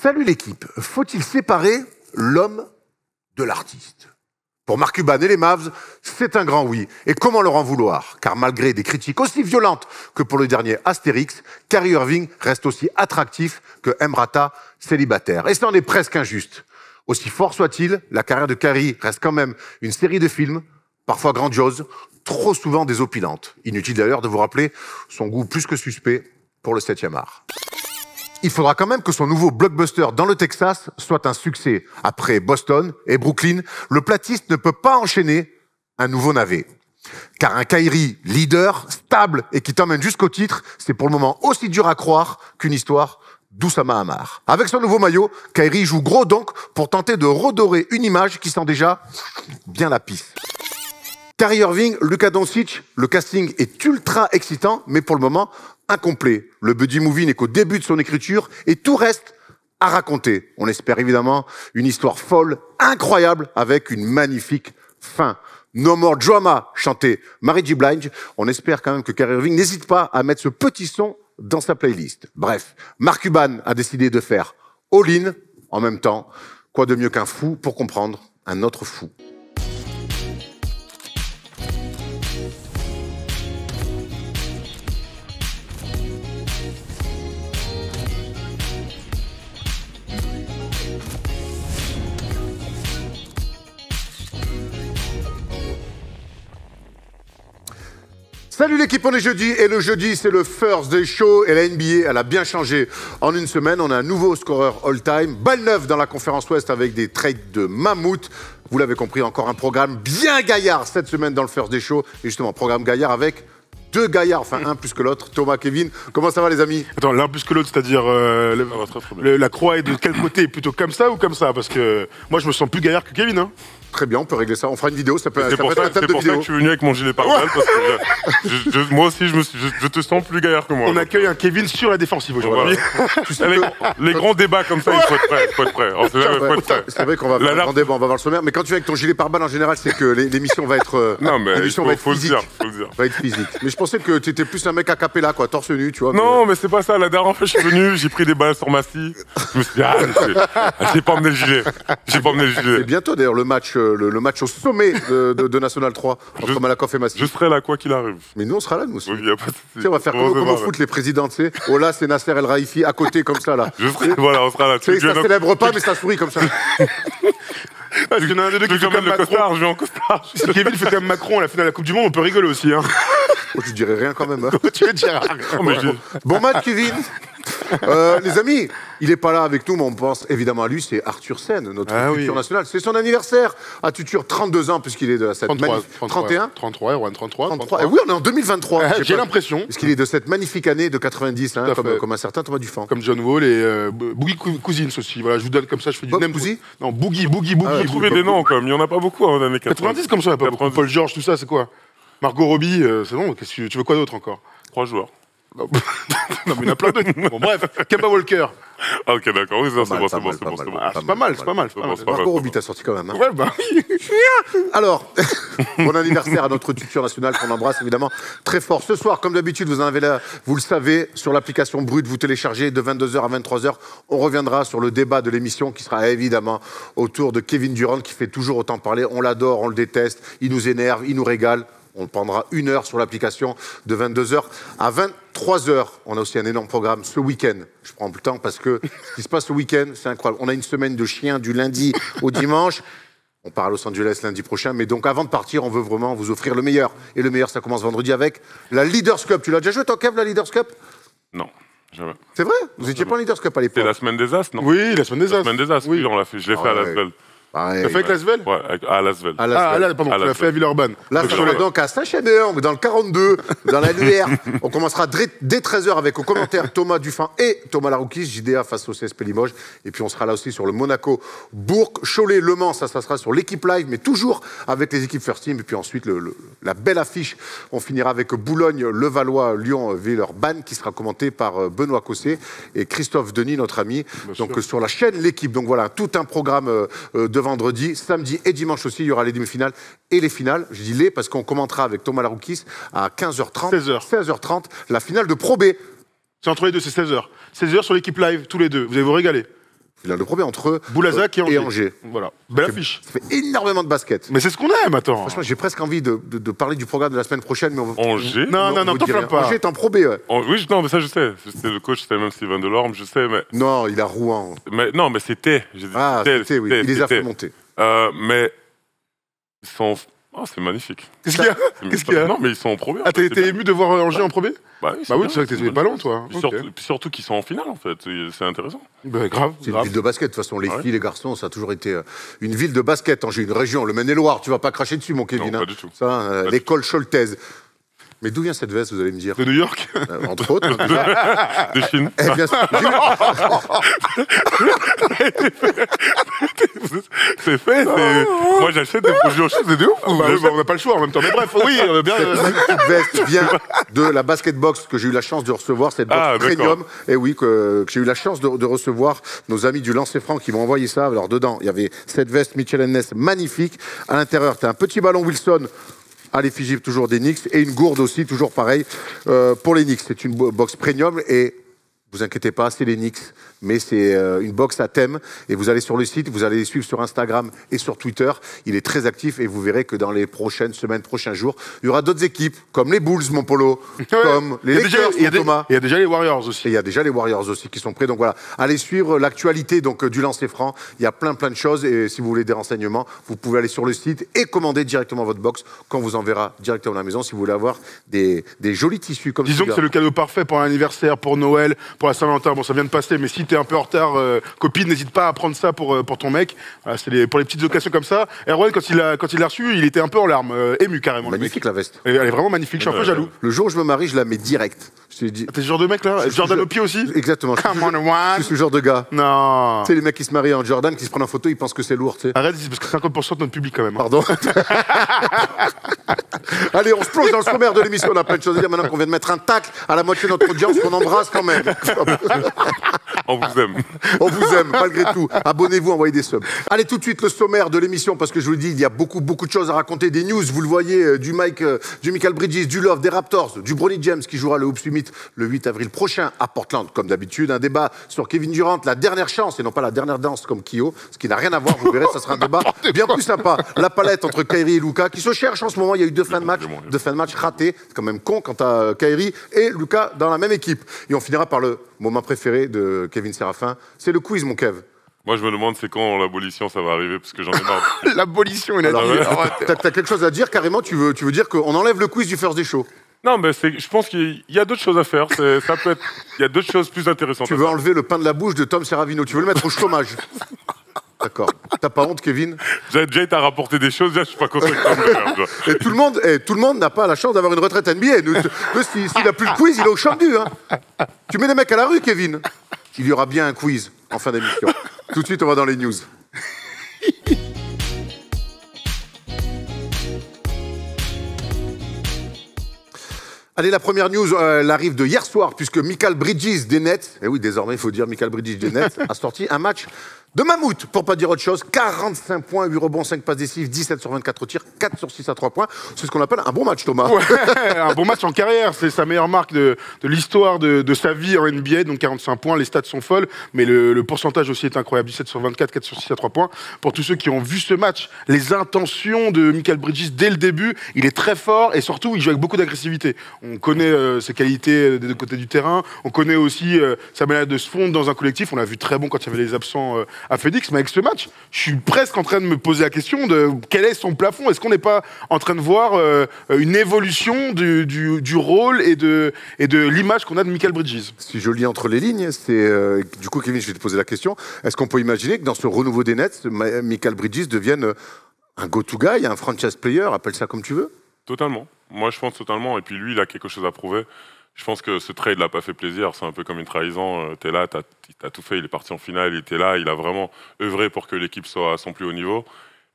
Salut l'équipe. Faut-il séparer l'homme de l'artiste? Pour Mark Cuban et les Mavs, c'est un grand oui. Et comment leur en vouloir? Car malgré des critiques aussi violentes que pour le dernier Astérix, Kyrie Irving reste aussi attractif que Emrata célibataire. Et ça en est presque injuste. Aussi fort soit-il, la carrière de Kyrie reste quand même une série de films, parfois grandioses, trop souvent désopilantes. Inutile d'ailleurs de vous rappeler son goût plus que suspect pour le 7e art. Il faudra quand même que son nouveau blockbuster dans le Texas soit un succès. Après Boston et Brooklyn, le platiste ne peut pas enchaîner un nouveau navet. Car un Kyrie leader, stable et qui t'emmène jusqu'au titre, c'est pour le moment aussi dur à croire qu'une histoire d'Oussama Hamar. Avec son nouveau maillot, Kyrie joue gros donc pour tenter de redorer une image qui sent déjà bien la pisse. Kyrie Irving, Luka Doncic, le casting est ultra excitant, mais pour le moment, incomplet. Le buddy movie n'est qu'au début de son écriture et tout reste à raconter. On espère évidemment une histoire folle, incroyable, avec une magnifique fin. No More Drama, chanté Mary J. Blige. On espère quand même que Kyrie Irving n'hésite pas à mettre ce petit son dans sa playlist. Bref, Mark Cuban a décidé de faire all-in en même temps. Quoi de mieux qu'un fou pour comprendre un autre fou? Salut l'équipe, on est jeudi et le jeudi c'est le First Day Show et la NBA elle a bien changé en une semaine. On a un nouveau scoreur all-time, balle neuve dans la conférence Ouest avec des trades de mammouth. Vous l'avez compris, encore un programme bien gaillard cette semaine dans le First Day Show. Et justement, programme gaillard avec deux gaillards, enfin un plus que l'autre, Thomas, Kevin. Comment ça va les amis? Attends, l'un plus que l'autre, c'est-à-dire la croix est de quel côté? Plutôt comme ça ou comme ça? Parce que moi je me sens plus gaillard que Kevin, hein. Très bien, on peut régler ça. On fera une vidéo, ça peut être un thème de vidéo. C'est pour ça que je suis venu avec mon gilet pare-balles, parce que moi aussi, je te sens plus gaillard que moi. On accueille un Kevin sur la défensive aujourd'hui. Voilà. Les grands débats comme ça, il faut être prêt. C'est vrai qu'on va faire un grand débat, on va voir le sommaire. Mais quand tu viens avec ton gilet pare-balles, en général, c'est que l'émission va être non, mais faut le dire. Va être physique. Mais je pensais que tu étais plus un mec a cappella, quoi, torse nu, tu vois. Non, mais c'est pas ça. La dernière fois, je suis venu, j'ai pris des balles sur ma scie. Je me suis dit, j'ai pas emmené le gilet. C'est bientôt d'ailleurs le match au sommet de National 3 entre Malakoff et Massy. Je serai là, quoi qu'il arrive. Mais nous, on sera là, nous aussi. Oui, y a pas de souci. On va faire comme au foot, les présidents, tu sais. Oh là, c'est Nasser El Raifi à côté, comme ça, là. Voilà, on sera là. Tu sais, ça célèbre pas, mais ça sourit comme ça. Parce qu'il y en a un des deux qui fait comme Macron. Je vais en costard. Si Kevin fait comme Macron à la finale de la Coupe du Monde, on peut rigoler aussi, hein. Oh, je dirais rien quand même. Hein. Tu veux dire rien. Bon match, Kevin. Les amis, il est pas là avec nous, mais on pense évidemment à lui, c'est Arthur Sen, notre futur national. C'est son anniversaire à Tutur, 32 ans, puisqu'il est de cette 31 33, Erwan, 33. Et oui, on est en 2023. J'ai l'impression. Parce qu'il est de cette magnifique année de 90, hein, comme un certain Thomas Dufan. Comme John Wall et Boogie Cousins aussi. Voilà, je vous donne comme ça, je fais du name. Non, Boogie. Trouvez des noms, comme il n'y en a pas beaucoup en années 90 comme ça, pas beaucoup. Paul George, tout ça, c'est quoi? Margot Robbie, c'est bon, tu veux quoi d'autre encore? 3 joueurs. Non, mais il y en a plein d'autres. Bon, bref, Kemba Walker. Ah, ok, d'accord, oui, c'est bon. C'est pas mal. Margot Robbie t'a sorti quand même. Hein. Ouais, bah oui. Alors, bon anniversaire à notre tuteur national qu'on embrasse évidemment très fort. Ce soir, comme d'habitude, vous en avez là, vous le savez, sur l'application Brut, vous téléchargez de 22h à 23h. On reviendra sur le débat de l'émission qui sera évidemment autour de Kevin Durant qui fait toujours autant parler. On l'adore, on le déteste, il nous énerve, il nous régale. On prendra 1 heure sur l'application de 22h à 23h. On a aussi un énorme programme ce week-end. Je prends plus le temps parce que ce qui se passe ce week-end, c'est incroyable. On a une semaine de chiens du lundi au dimanche. On part à Los Angeles lundi prochain. Mais donc, avant de partir, on veut vraiment vous offrir le meilleur. Et le meilleur, ça commence vendredi avec la Leaders Cup. Tu l'as déjà joué, toi, Kev, la Leaders Cup? Non, jamais. C'est vrai? Vous n'étiez pas en Leaders Cup à l'époque? C'est la semaine des As, non? Oui, la semaine des As. La semaine des As, oui, on l'a fait. Je l'ai fait à Lasvel. Pareil, t'as fait avec Lasvel? Ouais, à Lasvel. Pardon, tu l'as fait à Villeurbanne. Là, on est donc à Saint-Chénéang, dans le 42, dans la Luère. On commencera dès 13h avec aux commentaires Thomas Dufan et Thomas Laroukis, JDA face au CSP Limoges. Et puis on sera là aussi sur le Monaco, Bourg, Cholet, Le Mans. Ça sera sur l'équipe live, mais toujours avec les équipes First Team. Et puis ensuite, la belle affiche, on finira avec Boulogne, Levallois, Lyon, Villeurbanne, qui sera commentée par Benoît Cossé et Christophe Denis, notre ami. Donc sur la chaîne L'équipe. Donc voilà, tout un programme de vendredi, samedi et dimanche aussi. Il y aura les demi-finales et les finales. Je dis les parce qu'on commentera avec Thomas Laroukis à 15h30, 16h30, la finale de Pro B. C'est entre les deux, c'est 16h. 16h sur l'équipe live, tous les deux. Vous allez vous régaler. Finale de Pro B entre Boulazac et Angers. Voilà. Belle affiche. Ça fait énormément de basket. Mais c'est ce qu'on aime, attends. Franchement, j'ai presque envie de parler du programme de la semaine prochaine, mais Angers Non, t'enflamme pas. Angers est en Pro B, ouais. Oui, non, mais ça, je sais. C'était le coach, c'était même Steven Delorme, je sais, mais... Non, il a Rouen. Mais non, mais c'était... Ah, c'était, oui. Il les a fait monter. Mais ils sont... Oh, c'est magnifique. Qu'est-ce qu'il y a? Non, mais ils sont en Pro B. Ah, t'es ému de voir Angers en Pro B? Bah oui, c'est vrai que t'étais pas loin, toi. Puis surtout qu'ils sont en finale, en fait. C'est intéressant. Bah, grave. C'est une ville de basket. De toute façon, les filles, les garçons, ça a toujours été une ville de basket. Angers, une région, le Maine-et-Loire. Tu vas pas cracher dessus, mon Kevin. Non, pas du tout. Ça, l'école Scholtez. Mais d'où vient cette veste, vous allez me dire? De New York. Entre autres. Déjà. De Chine. Eh bien, c'est fait. Moi, j'achète des produits en Chine, c'est de ouf. On n'a pas le choix en même temps. Mais bref, oui, bien. Cette veste vient de la basketbox que j'ai eu la chance de recevoir, cette box premium. Et oui, que j'ai eu la chance de recevoir nos amis du Lancer Franc qui m'ont envoyé ça. Alors, dedans, il y avait cette veste Mitchell & Ness magnifique. À l'intérieur, tu as un petit ballon Wilson à l'effigie toujours des Knicks et une gourde aussi, toujours pareil, pour les Knicks. C'est une box premium et vous inquiétez pas, c'est les Knicks, mais c'est une box à thème. Et vous allez sur le site, vous allez les suivre sur Instagram et sur Twitter. Il est très actif et vous verrez que dans les prochaines semaines, prochains jours, il y aura d'autres équipes, comme les Bulls, mon Polo, comme les Lakers, Thomas. Il y a déjà les Warriors aussi. Et il y a déjà les Warriors aussi qui sont prêts. Donc voilà, allez suivre l'actualité du Lancer Franc. Il y a plein de choses. Et si vous voulez des renseignements, vous pouvez aller sur le site et commander directement votre box quand vous enverra directement à la maison. Si vous voulez avoir des jolis tissus comme ça. Disons que c'est le cadeau parfait pour l'anniversaire, pour Noël, pour la Saint-Valentin. Bon, ça vient de passer, mais si t'es un peu en retard, copine, n'hésite pas à prendre ça pour ton mec. Voilà, c'est pour les petites occasions comme ça. Erwan, quand il l'a reçu, il était un peu en larmes, ému carrément. Magnifique la veste. Elle est vraiment magnifique. Je suis un peu jaloux. Le jour où je me marie, je la mets direct. T'es ce genre de mec là? Jordan au pied aussi? Exactement. Je suis ce genre de gars. Non. Tu sais, les mecs qui se marient en Jordan, qui se prennent en photo, ils pensent que c'est lourd, tu sais. Arrête, parce que 50% de notre public quand même. Pardon. Allez, on se plonge dans le sommaire de l'émission. On a plein de choses à dire maintenant qu'on vient de mettre un tacle à la moitié de notre audience qu'on embrasse quand même. On vous aime. On vous aime, malgré tout. Abonnez-vous, envoyez des subs. Allez, tout de suite, le sommaire de l'émission, parce que je vous le dis, il y a beaucoup de choses à raconter. Des news, vous le voyez, du Michael Bridges, du Love, des Raptors, du Bronny James, qui jouera le Hoop Summit le 8 avril prochain à Portland, comme d'habitude. Un débat sur Kevin Durant, la dernière chance, et non pas la dernière danse comme Kyo, ce qui n'a rien à voir. Vous verrez, ça sera un débat bien plus sympa. La palette entre Kyrie et Luka, qui se cherchent en ce moment. Il y a eu deux fins de match ratés. C'est quand même con quand t'as Kyrie et Luka dans la même équipe. Et on finira par le moment préféré de Kevin Séraphin. C'est le quiz, mon Kev. Moi, je me demande c'est quand l'abolition ça va arriver, parce que j'en ai marre. L'abolition, il a dit. T'as quelque chose à dire, carrément? Tu veux dire qu'on enlève le quiz du First Day Show? Non, mais je pense qu'il y a d'autres choses à faire. Ça peut être. Il y a d'autres choses plus intéressantes. Tu veux enlever le pain de la bouche de Tom Serravino? Tu veux le mettre au chômage? D'accord. T'as pas honte, Kevin? J'avais déjà été à rapporter des choses, là, je suis pas content que Et tout le monde n'a pas la chance d'avoir une retraite NBA. S'il n'a plus le quiz, il est au champ-du. Hein. Tu mets des mecs à la rue, Kevin. Il y aura bien un quiz en fin d'émission. Tout de suite, on va dans les news. Allez, la première news, elle arrive de hier soir, puisque Michael Bridges des Nets, et oui, désormais, il faut dire Michael Bridges des Nets, a sorti un match de mammouth, pour pas dire autre chose. 45 points, 8 rebonds, 5 passes décisives, 17 sur 24 au tir, 4 sur 6 à 3 points. C'est ce qu'on appelle un bon match, Thomas. Ouais, un bon match en carrière. C'est sa meilleure marque de l'histoire de sa vie en NBA. Donc 45 points, les stats sont folles, mais le pourcentage aussi est incroyable. 17 sur 24, 4 sur 6 à 3 points. Pour tous ceux qui ont vu ce match, les intentions de Michael Bridges dès le début, il est très fort et surtout, il joue avec beaucoup d'agressivité. On connaît ses qualités des deux côtés du terrain. On connaît aussi sa manière de se fondre dans un collectif. On l'a vu très bon quand il y avait les absents à Phoenix, mais avec ce match, je suis presque en train de me poser la question de quel est son plafond. Est-ce qu'on n'est pas en train de voir une évolution du rôle et de l'image qu'on a de Michael Bridges? Si je lis entre les lignes, c'est du coup, Kevin, je vais te poser la question. Est-ce qu'on peut imaginer que dans ce renouveau des Nets, Michael Bridges devienne un go-to guy, un franchise player, appelle ça comme tu veux? Totalement. Moi, je pense totalement. Et puis lui, il a quelque chose à prouver. Je pense que ce trade l'a pas fait plaisir. C'est un peu comme une trahison. T'es là, t'as tout fait. Il est parti en finale. Il était là. Il a vraiment œuvré pour que l'équipe soit à son plus haut niveau.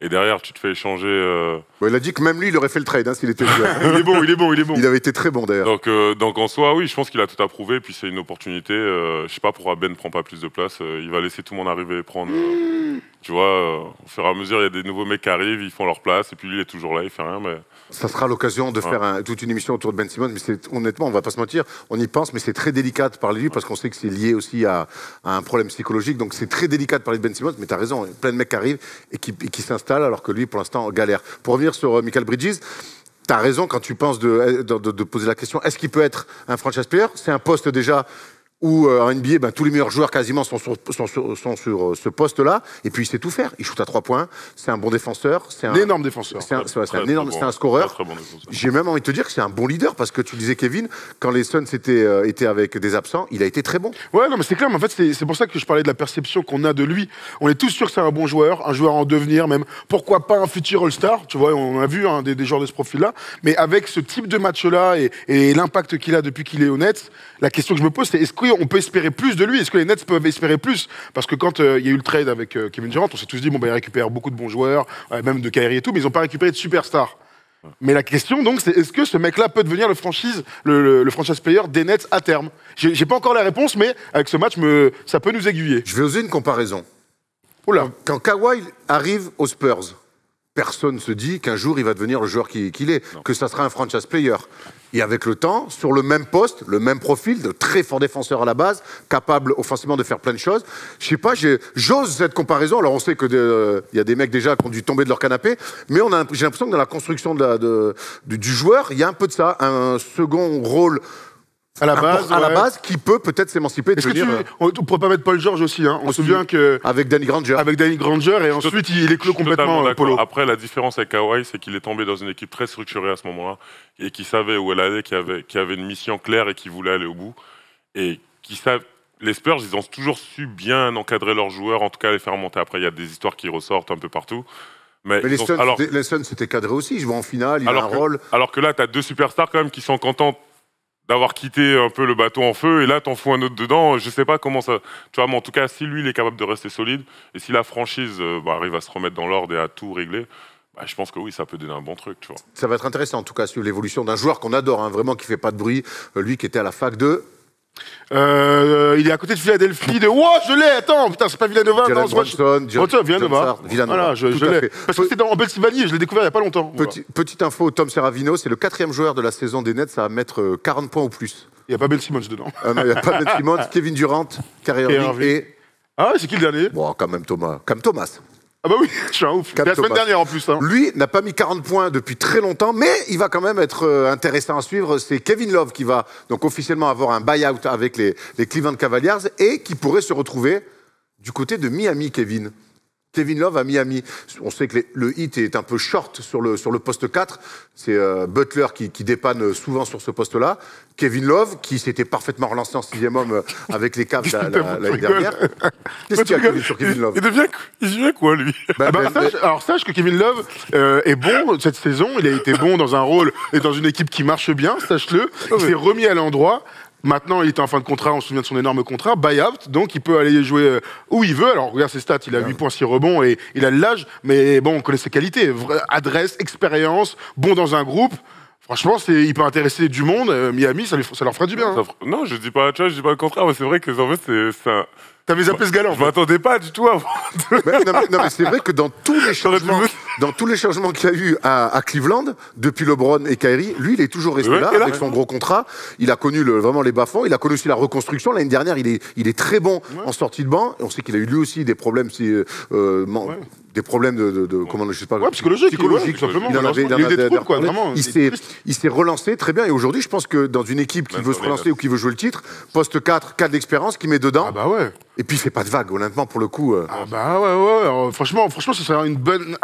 Et derrière, tu te fais échanger. Bon, il a dit que même lui, il aurait fait le trade s'il était joueur. Il est bon. Il avait été très bon d'ailleurs. Donc en soi, oui, je pense qu'il a tout à prouver. Puis c'est une opportunité. Je sais pas pourquoi Ben ne prend pas plus de place. Il va laisser tout le monde arriver et prendre. Tu vois, au fur et à mesure, il y a des nouveaux mecs qui arrivent, ils font leur place, et puis lui, il est toujours là, il fait rien, mais... Ça sera l'occasion de faire toute une émission autour de Ben Simmons, mais honnêtement, on va pas se mentir, on y pense, mais c'est très délicat de parler de lui, parce qu'on sait que c'est lié aussi à un problème psychologique, donc c'est très délicat de parler de Ben Simmons, mais tu as raison, il y a plein de mecs qui arrivent et qui s'installent, alors que lui, pour l'instant, galère. Pour revenir sur Michael Bridges, tu as raison quand tu penses de poser la question, est-ce qu'il peut être un franchise player? C'est un poste déjà où en NBA, tous les meilleurs joueurs quasiment sont sur ce poste-là, et puis il sait tout faire. Il shoot à 3 points, c'est un bon défenseur. C'est un énorme défenseur. C'est un scoreur. J'ai même envie de te dire que c'est un bon leader, parce que tu disais, Kevin, quand les Suns étaient avec des absents, il a été très bon. Ouais, non, mais c'est clair, mais en fait, c'est pour ça que je parlais de la perception qu'on a de lui. On est tous sûrs que c'est un bon joueur, un joueur en devenir, même, pourquoi pas un futur All-Star, tu vois, on a vu des joueurs de ce profil-là, mais avec ce type de match-là et l'impact qu'il a depuis qu'il est au Nets, la question que je me pose, c'est est-ce qu'on peut espérer plus de lui? Est-ce que les Nets peuvent espérer plus? Parce que quand il y a eu le trade avec Kevin Durant, on s'est tous dit, bon, il récupère beaucoup de bons joueurs, même de Kyrie et tout, mais ils n'ont pas récupéré de superstars. Mais la question, donc, c'est est-ce que ce mec-là peut devenir le franchise player des Nets à terme? J'ai pas encore la réponse, mais avec ce match, ça peut nous aiguiller. Je vais oser une comparaison. Oula. Quand Kawhi arrive aux Spurs, personne ne se dit qu'un jour, il va devenir le joueur qu'il est, que ça sera un franchise player. Et avec le temps, sur le même poste, le même profil, de très fort défenseur à la base, capable offensivement de faire plein de choses. Je sais pas, j'ose cette comparaison. Alors on sait que y a des mecs déjà qui ont dû tomber de leur canapé, mais j'ai l'impression que dans la construction du joueur, il y a un peu de ça, un second rôle à la base, qui peut-être s'émanciper. On ne pourrait pas mettre Paul George aussi, hein. On se souvient que... Avec Danny Granger. Et ensuite il est clos complètement, Polo. Après, la différence avec Kawhi, c'est qu'il est tombé dans une équipe très structurée à ce moment-là, et qui savait où elle allait, qui avait une mission claire et qui voulait aller au bout. Et qui savent... Les Spurs, ils ont toujours su bien encadrer leurs joueurs, en tout cas les faire monter. Après, il y a des histoires qui ressortent un peu partout. Mais les Suns, c'était cadré aussi. Je vois en finale, il a un rôle. Alors que là, tu as 2 superstars quand même qui sont contents d'avoir quitté un peu le bateau en feu, et là t'en fous un autre dedans. Je sais pas comment ça, tu vois, mais en tout cas, si lui il est capable de rester solide, et si la franchise arrive à se remettre dans l'ordre et à tout régler, je pense que oui, ça peut donner un bon truc, tu vois. Ça va être intéressant en tout cas sur l'évolution d'un joueur qu'on adore, hein, vraiment, qui fait pas de bruit, lui qui était à la fac de... il est à côté de Philadelphie de... Oh, je l'ai, attends, putain, c'est pas Villanova. Jalen Brunson, Villanova. Voilà, je l'ai. Parce que c'était en Pennsylvanie, je l'ai découvert il y a pas longtemps. Petite info, Tom Serravino, c'est le 4e joueur de la saison des Nets à mettre 40 points ou plus. Il n'y a pas Ben Simmons dedans. Il n'y a pas Ben Simmons, Kevin Durant, Kyrie Irving et... Ah ouais, c'est qui le dernier? Bon, quand même Thomas. Ah bah oui, je suis un ouf. La semaine dernière en plus. Hein. Lui n'a pas mis 40 points depuis très longtemps, mais il va quand même être intéressant à suivre. C'est Kevin Love qui va donc officiellement avoir un buy-out avec les Cleveland Cavaliers et qui pourrait se retrouver du côté de Miami, Kevin Love à Miami. On sait que le hit est un peu short sur le poste 4. C'est Butler qui dépanne souvent sur ce poste-là. Kevin Love, qui s'était parfaitement relancé en 6e homme avec les Cavs l'année dernière. Qu'est-ce qu'il y a sur Kevin Love? Il devient quoi, lui? Sache que Kevin Love est bon cette saison. Il a été bon dans un rôle et dans une équipe qui marche bien, sache-le. Il s'est remis à l'endroit. Maintenant, il est en fin de contrat, on se souvient de son énorme contrat, buy-out, donc il peut aller jouer où il veut. Alors, regarde ses stats, il a 8 points, 6 rebonds et il a de l'âge, mais bon, on connaît ses qualités. Adresse, expérience, bon dans un groupe. Franchement, il peut intéresser du monde. Miami, ça leur ferait du bien. Hein. Non, je dis pas le contraire, mais c'est vrai que en fait, c'est un... T'avais zappé ce galant. Je m'attendais pas du tout avant. Non, mais c'est vrai que dans tous les changements qu'il y a eu à Cleveland, depuis LeBron et Kyrie, lui, il est toujours resté là, avec son gros contrat. Il a connu vraiment les bas-fonds. Il a connu aussi la reconstruction. L'année dernière, il est très bon en sortie de banc. On sait qu'il a eu lui aussi des problèmes des problèmes comment je sais pas, psychologiques simplement. Il a eu des troubles, quoi, vraiment. Il s'est relancé très bien et aujourd'hui je pense que dans une équipe qui veut se relancer ou qui veut jouer le titre, poste 4 d'expérience qui met dedans. Ah bah ouais. Et puis il fait pas de vague honnêtement pour le coup. Ah bah ouais. Franchement ce serait une bonne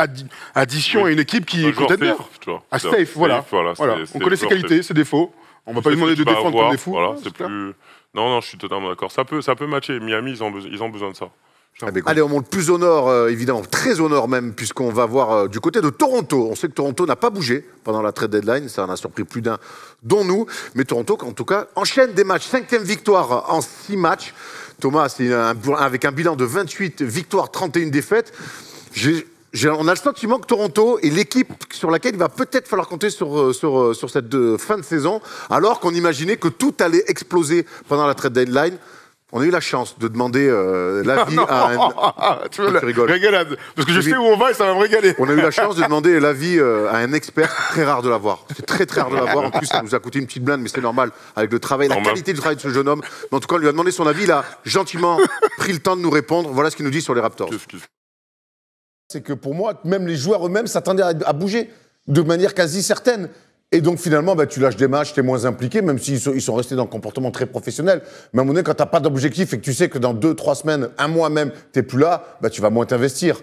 addition à une équipe qui compte bien. Safe, voilà. On connaît ses qualités, ses défauts. On va pas lui demander de défendre comme des fous. Voilà, c'est plus. Non, je suis totalement d'accord. Ça peut matcher. Miami, ils ont besoin de ça. Allez, on monte plus au nord, évidemment, très au nord même, puisqu'on va voir du côté de Toronto. On sait que Toronto n'a pas bougé pendant la trade deadline, ça en a surpris plus d'un, dont nous. Mais Toronto, en tout cas, enchaîne des matchs. 5e victoire en 6 matchs. Thomas, c'est avec un bilan de 28 victoires, 31 défaites. On a le sentiment que Toronto est l'équipe sur laquelle il va peut-être falloir compter sur cette fin de saison, alors qu'on imaginait que tout allait exploser pendant la trade deadline. On a eu la chance de demander l'avis à un... Tu vois, régalade. Parce que je sais où on va et ça va me régaler. On a eu la chance de demander l'avis à un expert. C'est très rare de l'avoir. C'est très très rare de l'avoir. En plus, ça nous a coûté une petite blinde, mais c'est normal. Avec le travail, la qualité du travail de ce jeune homme. Mais en tout cas, on lui a demandé son avis. Il a gentiment pris le temps de nous répondre. Voilà ce qu'il nous dit sur les Raptors. C'est que pour moi, même les joueurs eux-mêmes s'attendaient à bouger de manière quasi certaine. Et donc finalement, tu lâches des matchs, tu es moins impliqué, même s'ils sont restés dans un comportement très professionnel. Mais à un moment donné, quand tu n'as pas d'objectif et que tu sais que dans 2-3 semaines, un mois même, tu n'es plus là, tu vas moins t'investir.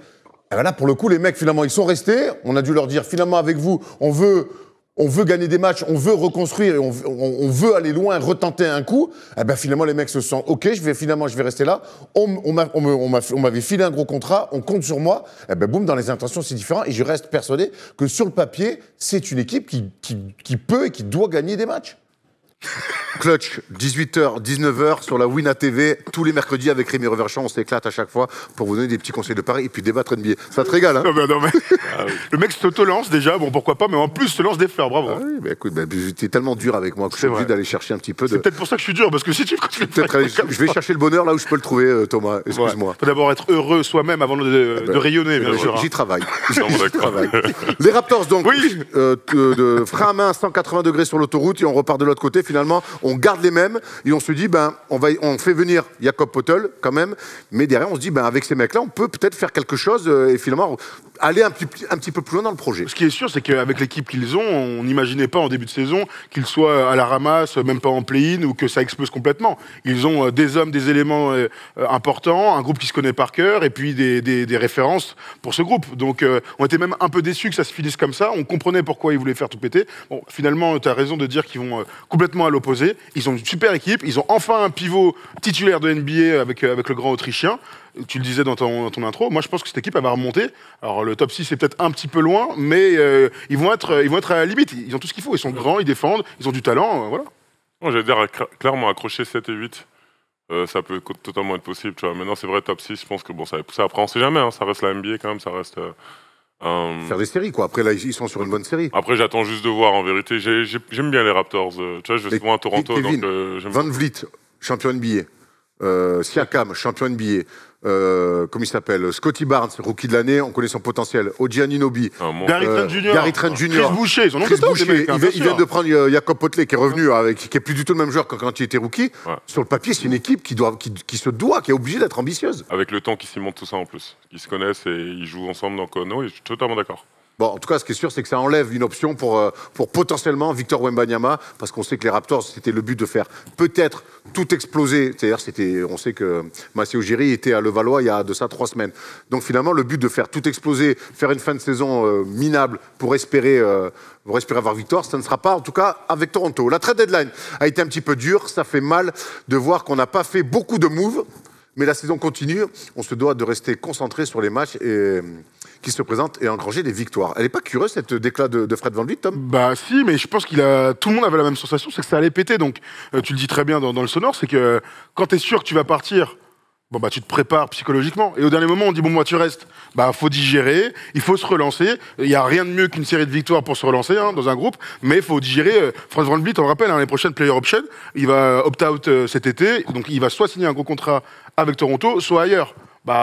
Et là, pour le coup, les mecs, finalement, ils sont restés. On a dû leur dire, finalement, avec vous, on veut gagner des matchs, on veut reconstruire, et on veut aller loin, retenter un coup. Finalement, les mecs se sentent, OK, je vais rester là. On m'avait filé un gros contrat, on compte sur moi. Boum, dans les intentions, c'est différent. Et je reste persuadé que sur le papier, c'est une équipe qui peut et qui doit gagner des matchs. Clutch, 18h, 19h sur la Wina TV, tous les mercredis avec Rémi Reverchon, on s'éclate à chaque fois pour vous donner des petits conseils de paris et puis débattre NBA. Ça te régale, hein? Non, mais... Le mec s'auto-lance déjà, bon pourquoi pas, mais en plus se lance des fleurs, bravo. Ah oui, écoute, t'es tellement dur avec moi que je suis obligé d'aller chercher un petit peu de... C'est peut-être pour ça que je suis dur, parce que si tu continues... Je vais chercher le bonheur là où je peux le trouver, Thomas, excuse-moi. Faut d'abord être heureux soi-même avant de rayonner, bien sûr. J'y travaille. Les Raptors, donc, de frein à main à 180 degrés sur l'autoroute et on repart de l'autre côté, finalement, on garde les mêmes et on se dit, on fait venir Jakob Poeltl quand même, mais derrière, on se dit, avec ces mecs-là, on peut peut-être faire quelque chose et finalement aller un petit peu plus loin dans le projet. Ce qui est sûr, c'est qu'avec l'équipe qu'ils ont, on n'imaginait pas en début de saison qu'ils soient à la ramasse, même pas en play-in, ou que ça explose complètement. Ils ont des hommes, des éléments importants, un groupe qui se connaît par cœur, et puis des références pour ce groupe. Donc on était même un peu déçus que ça se finisse comme ça. On comprenait pourquoi ils voulaient faire tout péter. Bon, finalement, tu as raison de dire qu'ils vont complètement à l'opposé. Ils ont une super équipe. Ils ont enfin un pivot titulaire de NBA avec le grand Autrichien. Tu le disais dans ton intro. Moi, je pense que cette équipe, elle va remonter. Alors, le top 6 c'est peut-être un petit peu loin, mais ils vont être à la limite. Ils ont tout ce qu'il faut. Ils sont grands, ils défendent, ils ont du talent. Voilà. Non, j'allais dire, clairement, accrocher 7 et 8, ça peut totalement être possible. Tu vois. Maintenant, c'est vrai, top 6, je pense que ça va pousser. Après, on sait jamais. Hein, ça reste la NBA quand même. Ça reste... Faire des séries, quoi. Après, là, ils sont sur une bonne série. Après, j'attends juste de voir, en vérité. J'aime bien les Raptors. Tu vois, je vais souvent à Toronto. Kevin, donc, Van Vliet, champion NBA. Siakam, champion NBA. Comment il s'appelle? Scotty Barnes, rookie de l'année, on connaît son potentiel. Oji Anunoby. Gary Trent Jr. Chris Boucher, ils en ont Chris des Boucher. mecs, Il vient de prendre Jakob Poeltl qui est revenu, qui est plus du tout le même joueur que quand il était rookie. Ouais. Sur le papier, c'est une équipe qui est obligée d'être ambitieuse. Avec le temps qui cimente tout ça en plus. Ils se connaissent et ils jouent ensemble, donc non, je suis totalement d'accord. Bon, en tout cas, ce qui est sûr, c'est que ça enlève une option pour potentiellement Victor Wembanyama, parce qu'on sait que les Raptors, c'était le but de faire peut-être tout exploser. C'est-à-dire, on sait que Masai Ujiri était à Levallois il y a de ça 3 semaines. Donc finalement, le but de faire tout exploser, faire une fin de saison minable pour espérer avoir victoire, ça ne sera pas, en tout cas, avec Toronto. La trade deadline a été un petit peu dure. Ça fait mal de voir qu'on n'a pas fait beaucoup de moves. Mais la saison continue, on se doit de rester concentré sur les matchs qui se présentent et engranger des victoires. Elle n'est pas curieuse, cette déclat de Fred VanVleet, Tom? Bah si, mais je pense tout le monde avait la même sensation, c'est que ça allait péter. Donc tu le dis très bien dans le sonore, c'est que quand tu es sûr que tu vas partir, tu te prépares psychologiquement. Et au dernier moment, on dit, tu restes. Faut digérer, il faut se relancer. Il n'y a rien de mieux qu'une série de victoires pour se relancer dans un groupe, mais il faut digérer. Fred VanVleet, on le rappelle, les prochaines player options, il va opt-out cet été, donc il va soit signer un gros contrat avec Toronto, soit ailleurs.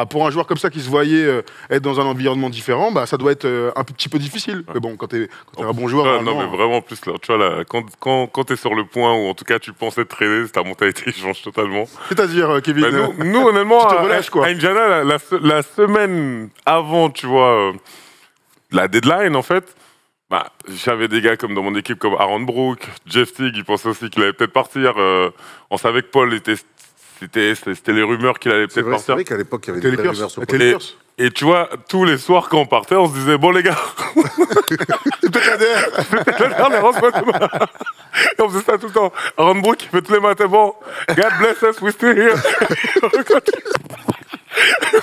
Pour un joueur comme ça qui se voyait être dans un environnement différent, ça doit être un petit peu difficile. Mais bon, quand t'es un bon joueur... Non, mais vraiment, plus, là, tu vois, là, quand t'es sur le point où, en tout cas, tu pensais te trader, ta mentalité change totalement. C'est-à-dire, Kevin... nous, honnêtement, tu te relâches, quoi. À Indiana, la semaine avant, tu vois, la deadline, en fait, j'avais des gars comme dans mon équipe, comme Aaron Brook, Jeff Teague, ils pensaient aussi qu'il allait peut-être partir. On savait que Paul c'était les rumeurs qu'il allait peut-être partir. C'est vrai qu'à l'époque, il y avait des rumeurs sur Paul. Et tu vois, tous les soirs quand on partait, on se disait, bon les gars, c'est peut-être la dernière. Et on faisait ça tout le temps. Aaron Brook, il fait tous les matins, bon, God bless us, we're still here.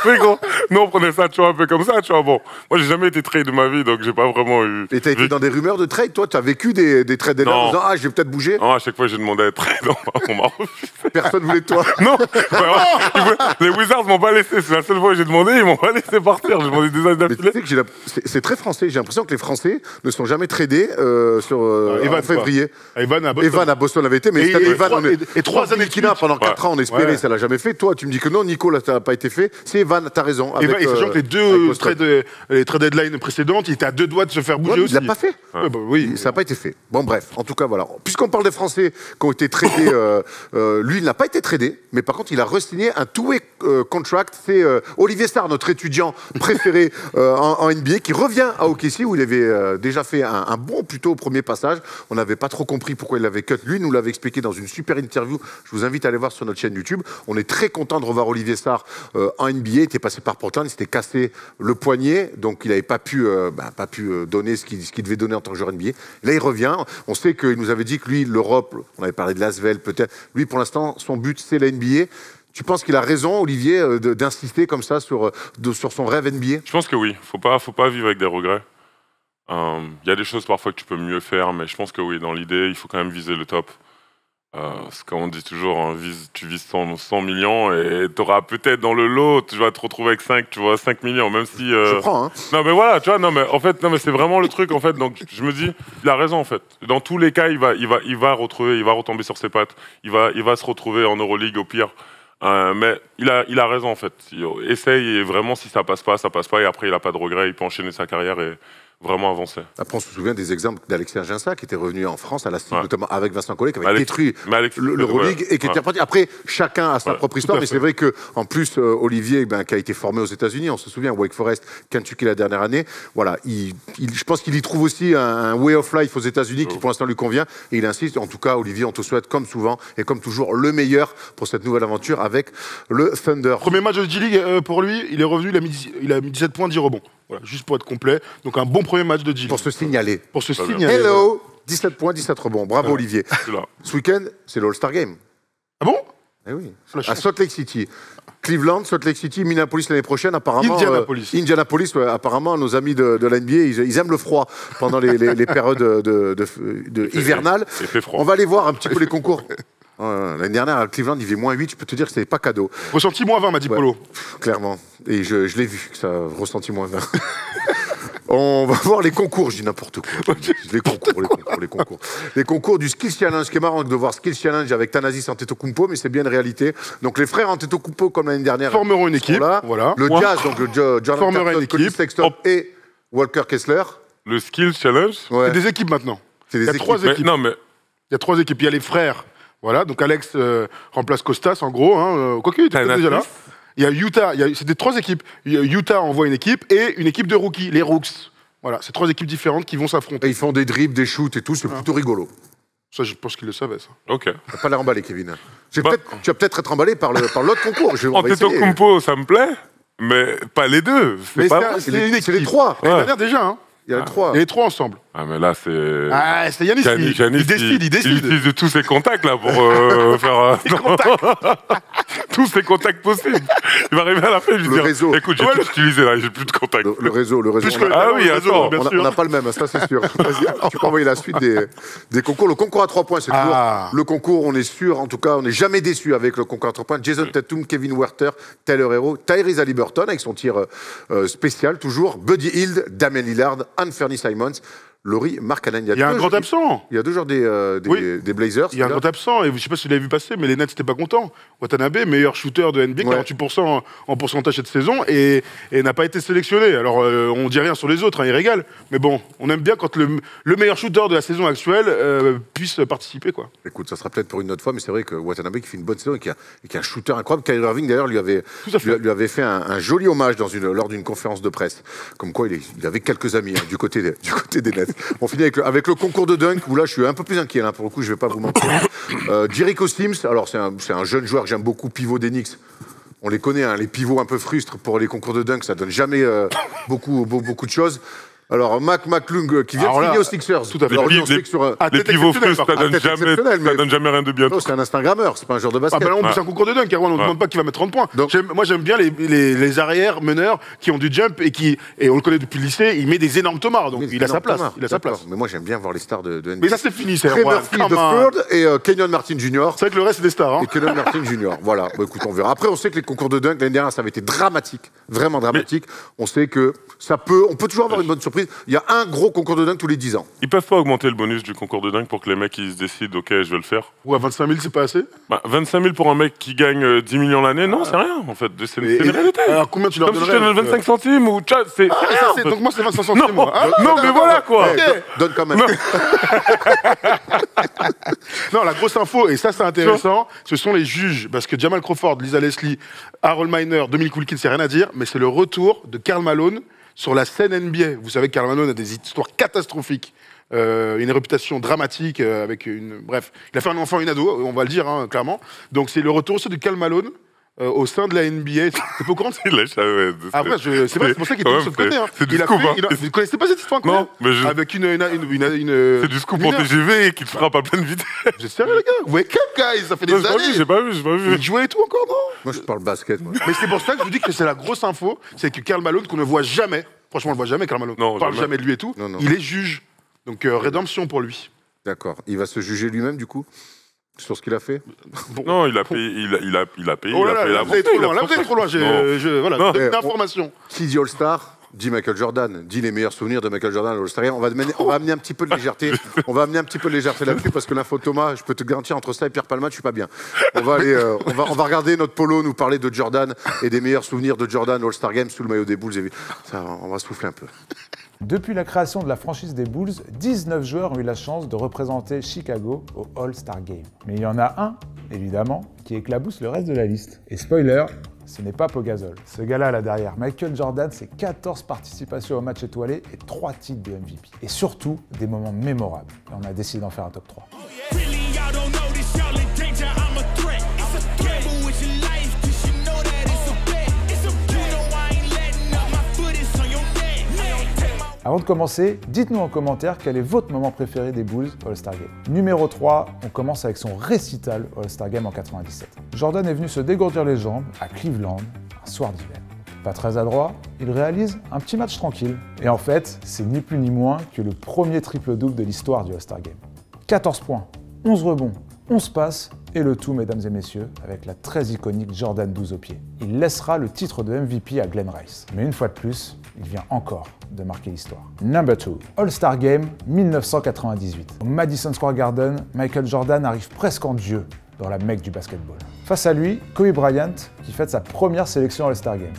Mais gros, nous, on prenait ça, tu vois, un peu comme ça, tu vois. Bon, moi, j'ai jamais été trade de ma vie, donc j'ai pas vraiment eu... Et t'as été dans des rumeurs de trade, toi? T'as vécu des trades d'énormes en Non. disant, ah, je vais peut-être bouger? Non, à chaque fois, j'ai demandé à être trade, on m'a refusé. Personne voulait de toi. Non, les Wizards m'ont pas laissé. C'est la seule fois où j'ai demandé, ils m'ont pas laissé partir. J'ai demandé des années Mais tu d'affilée. sais que c'est très français. J'ai l'impression que les Français ne sont jamais tradés Evan, en février. Evan à Boston. Evan à Boston l'avait été, mais cette année, Evan, et 3 années de Kina, suite. pendant 4 ans, on espérait, Ouais. ça l'a jamais fait. Toi, tu me dis que non, Nico, là, ça n'a pas été fait. C'est Evan, t'as raison. Et sachant que les Boston. les trade deadline précédentes, il était à 2 doigts de se faire bouger Ouais, mais aussi. il l'a pas fait. Ouais, bah oui. Ça n'a pas été fait. Bon, bref, en tout cas, voilà. Puisqu'on parle des Français qui ont été tradés, lui, il n'a pas été tradé, mais par contre, il a re-signé un two-way contract. C'est Olivier Sarr, notre étudiant préféré en NBA, qui revient à OKC, où il avait déjà fait un bon plutôt premier passage. On n'avait pas trop compris pourquoi il l'avait cut. Lui nous l'avait expliqué dans une super interview. Je vous invite à aller voir sur notre chaîne YouTube. On est très content de revoir Olivier Sarr en NBA. Il était passé par Portland, il s'était cassé le poignet, donc il n'avait pas pu donner ce qu'il devait donner en tant que joueur NBA. Là, il revient. On sait qu'il nous avait dit que lui, l'Europe, on avait parlé de l'Asvel peut-être. Lui, pour l'instant, son but, c'est la NBA. Tu penses qu'il a raison, Olivier, d'insister comme ça sur son rêve NBA? Je pense que oui. Faut pas vivre avec des regrets. Il y a des choses parfois que tu peux mieux faire, mais je pense que oui, dans l'idée, il faut quand même viser le top. Ce qu'on dit toujours, hein, tu vises 100 millions et tu auras peut-être dans le lot, tu vas te retrouver avec 5 millions, même si... Je prends, hein. Non mais voilà, tu vois, non mais c'est vraiment le truc en fait, donc je me dis, il a raison en fait. Dans tous les cas, il va retomber sur ses pattes, il va se retrouver en Euroleague au pire. Mais il a raison en fait. Essaye et vraiment si ça passe pas, et après il a pas de regrets, il peut enchaîner sa carrière et vraiment avancer. Après, on se souvient des exemples d'Alexis Aginsa qui était revenu en France à la CIG, Ouais. notamment avec Vincent Collet, qui avait Mais détruit Alexis, l'Euroleague et qui était reparti. Après, chacun a sa Ouais, propre tout histoire, à mais fait. c'est vrai qu'en plus, Olivier, qui a été formé aux États-Unis, on se souvient, Wake Forest, Kentucky la dernière année, voilà, je pense qu'il y trouve aussi un way of life aux États-Unis qui pour l'instant lui convient, et il insiste. En tout cas, Olivier, on te souhaite comme souvent et comme toujours le meilleur pour cette nouvelle aventure avec le Thunder. Premier match de G-League pour lui, il est revenu, il a mis 17 points, 10 rebonds. Voilà, juste pour être complet. Donc un bon premier match de G-League. Pour se signaler. Pour se bien. signaler. Hello, 17 points, 17 rebonds. Bravo, Olivier. C'est là. Ce week-end, c'est l'All-Star Game. Ah bon? Eh oui. La À chance. Salt Lake City. Cleveland, Salt Lake City, Minneapolis l'année prochaine, apparemment. Indianapolis. Ouais, apparemment, nos amis de la NBA, ils aiment le froid pendant les périodes hivernales. Il fait froid. On va aller voir un petit peu les concours. L'année dernière, à Cleveland, il fait -8. Je peux te dire que c'était pas cadeau, Ressenti -20, m'a dit Ouais. Polo. clairement. Et je l'ai vu, que ça ressenti -20. On va voir les concours, je dis n'importe quoi. Les concours. Les concours du Skills Challenge. Ce qui est marrant de voir Skills Challenge avec Thanasis Antetokounmpo, mais c'est bien une réalité. Donc les frères Antetokounmpo, comme l'année dernière, Formeront une sont équipe. là. Voilà. Le Jazz, donc le Jordan Formera une Clarkson, Cody équipe. Sexton Hop. et Walker Kessler. Le Skills Challenge. Ouais. C'est des équipes maintenant. C'est des Il y a équipes. 3 Mais, équipes. non mais Il y a 3 équipes. Il y a les frères. Voilà, donc Alex remplace Costas en gros. Quoique, il était peut-être déjà là. Il y a Utah. C'était 3 équipes. Utah envoie une équipe et une équipe de rookies, les Rooks. Voilà, c'est 3 équipes différentes qui vont Et s'affronter. ils font des dribbles, des shoots et tout, c'est plutôt rigolo. Ça, je pense qu'ils le savaient, ça. ok. T'as pas l'air emballé, Kevin. Tu Bah- vas peut-être être emballé par l'autre concours. On va essayer. Antetokounmpo, ça me plaît, mais pas les deux. Mais pas c'est vrai. c'est une équipe. C'est les 3. L'année Ouais. dernière, déjà, hein. Il y a les 3. Il y a les 3 ensemble. Ah mais là c'est. Ah, c'est Yannis. Giannis, Il décide. Il utilise de tous ses contacts là pour faire tous ses contacts possibles. Il va arriver à la fin et lui Le dire réseau. écoute, j'ai tout utilisé là, j'ai plus de contacts. Le réseau. Plus on que a- Ah oui, le réseau, attends, bien On sûr. n'a pas le même, ça c'est sûr. Vas-y, tu peux envoyer la suite des concours. Le concours à 3 points, c'est toujours Ah. le concours, on est sûr, en tout cas, on n'est jamais déçu avec le concours à 3 points. Jason Tatum, Kevin Werther, Tyler Hero, Tyrese Haliburton avec son tir spécial, toujours. Buddy Hield, Damian Lillard, Anthony Simons, Laurie Markkanen. Il y a un grand absent. Il y a 2 joueurs Oui. des Blazers. Il y a un là. grand absent, et je ne sais pas si vous l'avez vu passer, mais les Nets n'étaient pas contents. Watanabe, meilleur shooter de NBA, Ouais. 48% en pourcentage cette saison, et n'a pas été sélectionné. Alors, on dit rien sur les autres, hein, il régale. Mais bon, on aime bien quand le meilleur shooter de la saison actuelle puisse participer, quoi. Écoute, ça sera peut-être pour une autre fois, mais c'est vrai que Watanabe qui fait une bonne saison et qui a un shooter incroyable. Kyrie Irving, d'ailleurs, lui avait fait un joli hommage lors d'une conférence de presse. Comme quoi, il avait quelques amis du côté des Nets. On finit avec le concours de dunk, où là, je suis un peu plus inquiet. Là, pour le coup, je ne vais pas vous mentir. Jericho Sims, alors c'est un jeune joueur que j'aime beaucoup, pivot d'Enix. On les connaît, hein, les pivots un peu frustres pour les concours de dunk, ça donne jamais beaucoup de choses. Alors, Mac McClung, qui vient Alors de signer là, aux Sixers. tout à fait. Alors, lui, Les on sait que sur un- Les pivots frustes, ça donne tête jamais exceptionnelle, mais- rien de bien. Non, c'est un Instagrammeur, c'est pas un joueur de Ah basket. bah non, c'est un concours de dunk, on ne demande pas qui va mettre 30 points. Donc- Moi j'aime bien les arrières meneurs qui ont du jump et on le connaît depuis le lycée, il met des énormes tomards, donc Mais il a c'est sa place. Thomas. Il a sa D'accord. place. Mais moi, j'aime bien voir les stars de NBA. Mais ça c'est fini, c'est Trey ouais, Murphy come de on. Third et Kenyon Martin Jr. C'est vrai que le reste c'est des stars. Hein. Et Kenyon Martin Jr. Voilà. Bah, écoute, on verra. Après, on sait que les concours de dunk l'année dernière, ça avait été dramatique, vraiment dramatique. On sait que on peut toujours avoir une bonne surprise. Il y a un gros concours de dunk tous les 10 ans. Ils peuvent pas augmenter le bonus du concours de dingue pour que les mecs ils se décident, ok, je vais le faire. Ou à 25 000 c'est pas assez. Bah, 25 000 pour un mec qui gagne 10 millions l'année, non, c'est rien en fait. C'est une réalité. Alors combien tu leur Comme si je te donnerais donne 25 centimes ou tcha, c'est Ah, rien, ça, en c'est- fait. donc moi c'est 25 Non, centimes moi. Ah, non, mais voilà quoi. Eh, donne quand même. Non, la grosse info, et ça c'est intéressant, ce sont les juges. Parce que Jamal Crawford, Lisa Leslie, Harold Miner, Dominic Wilkins, c'est rien à dire, mais c'est le retour de Karl Malone sur la scène NBA. Vous savez que Karl Malone a des histoires catastrophiques. Une réputation dramatique avec une... Bref, il a fait un enfant et une ado, on va le dire hein, clairement. Donc c'est le retour aussi de Karl Malone au sein de la NBA. T'es pas au courant de ça? Il lâche, ouais, Après, c'est vrai, c'est pour ça qu'il était de ce côté. Hein. C'est du Il a scoop, fait- hein. il a- Vous connaissez pas cette histoire Non, incroyable mais je- Avec une C'est du scoop pour mineure. TGV qui te frappe à pleine vitesse. Vous êtes sérieux les gars? Wake up guys, ça fait des J'ai pas vu, années. j'ai pas vu. Il jouait et tout encore, non? Moi, je parle basket. Moi. Mais c'est pour ça que je vous dis que c'est la grosse info, c'est que Karl Malone, qu'on ne voit jamais, franchement on le voit jamais, Karl Malone, Non, on parle jamais. jamais de lui et tout, Non, non. il est juge. Donc rédemption pour lui. D'accord. Il va se juger lui-même, du coup, sur ce qu'il a fait. Non, il a payé, il a payé, Oh il là a là, payé là, la vous allez vente. trop loin, là vous allez trop loin, voilà, Non. donne une Eh, information. Qui dit All-Star dit Michael Jordan, dit les meilleurs souvenirs de Michael Jordan à l'All-Star Game. On va amener un petit peu de légèreté. On va amener un petit peu de légèreté là-dessus parce que l'info Thomas, je peux te garantir, entre ça et Pierre Palma, je suis pas bien. On va aller, on va regarder notre polo nous parler de Jordan et des meilleurs souvenirs de Jordan All-Star Game sous le maillot des Bulls. Et ça, on va souffler un peu. Depuis la création de la franchise des Bulls, 19 joueurs ont eu la chance de représenter Chicago au All-Star Game. Mais il y en a un, évidemment, qui éclabousse le reste de la liste. Et spoiler, ce n'est pas Pau Gasol. Ce gars-là, là derrière, Michael Jordan, c'est 14 participations au match étoilé et 3 titres de MVP. Et surtout, des moments mémorables. Et on a décidé d'en faire un top 3. Really, y'all don't know this, y'all in danger, I'm a threat. It's a gamble with your life, 'cause you know that it's a bet. It's a bet. You know I ain't letting up, my foot is on your neck. I don't take my Avant de commencer, dites-nous en commentaire quel est votre moment préféré des Bulls au All-Star Game. Numéro 3, on commence avec son récital au All-Star Game en 97. Jordan est venu se dégourdir les jambes à Cleveland, un soir d'hiver. Pas très adroit, il réalise un petit match tranquille. Et en fait, c'est ni plus ni moins que le premier triple-double de l'histoire du All-Star Game. 14 points, 11 rebonds, 11 passes, et le tout, mesdames et messieurs, avec la très iconique Jordan 12 au pied. Il laissera le titre de MVP à Glenn Rice. Mais une fois de plus, il vient encore de marquer l'histoire. Number 2, All-Star Game 1998. Au Madison Square Garden, Michael Jordan arrive presque en dieu dans la Mecque du basketball. Face à lui, Kobe Bryant, qui fête sa première sélection All-Star Game.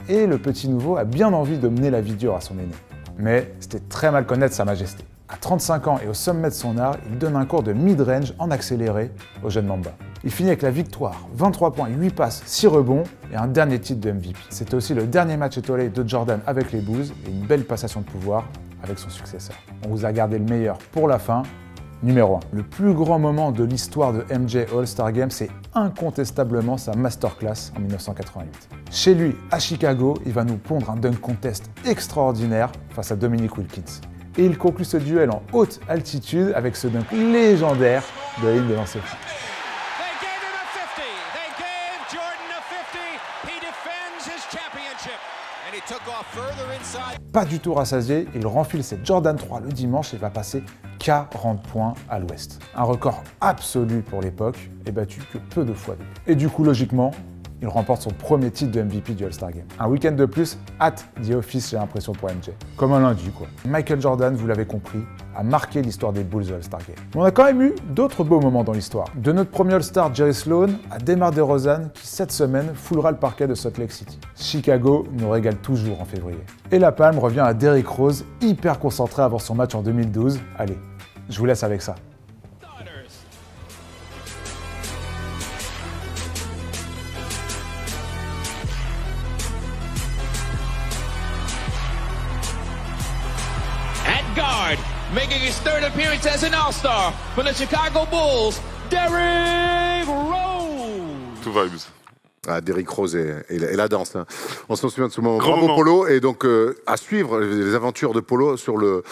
Et le petit nouveau a bien envie de mener la vie dure à son aîné. Mais c'était très mal connaître sa majesté. À 35 ans et au sommet de son art, il donne un cours de mid-range en accéléré au jeune Mamba. Il finit avec la victoire, 23 points, 8 passes, 6 rebonds et un dernier titre de MVP. C'était aussi le dernier match étoilé de Jordan avec les Bulls et une belle passation de pouvoir avec son successeur. On vous a gardé le meilleur pour la fin. Numéro 1. Le plus grand moment de l'histoire de MJ All-Star Game, c'est incontestablement sa masterclass en 1988. Chez lui, à Chicago, il va nous pondre un dunk contest extraordinaire face à Dominic Wilkins. Et il conclut ce duel en haute altitude avec ce dunk légendaire de la ligne de lancer franc. They gave him a 50. They gave Jordan a 50. He defends his championship. And he took off further inside. Pas du tout rassasié, il renfile cette Jordan 3 le dimanche et va passer 40 points à l'ouest. Un record absolu pour l'époque et battu que peu de fois depuis. Et du coup, logiquement, il remporte son premier titre de MVP du All-Star Game. Un week-end de plus, hâte The Office, j'ai l'impression, pour MJ. Comme un lundi, quoi. Michael Jordan, vous l'avez compris, a marqué l'histoire des Bulls au All-Star Game. Mais on a quand même eu d'autres beaux moments dans l'histoire. De notre premier All-Star, Jerry Sloan, à DeMar DeRozan, qui cette semaine foulera le parquet de Salt Lake City. Chicago nous régale toujours en février. Et la palme revient à Derrick Rose, hyper concentré avant son match en 2012. Allez, je vous laisse avec ça. At guard, making his third appearance as an All-Star for the Chicago Bulls, Derrick Rose. Two vibes. Ah, Derrick Rose et la danse. Hein. On s'en souvient de ce moment. Grand Bravo moment. Polo. Et donc, à suivre les aventures de Polo sur le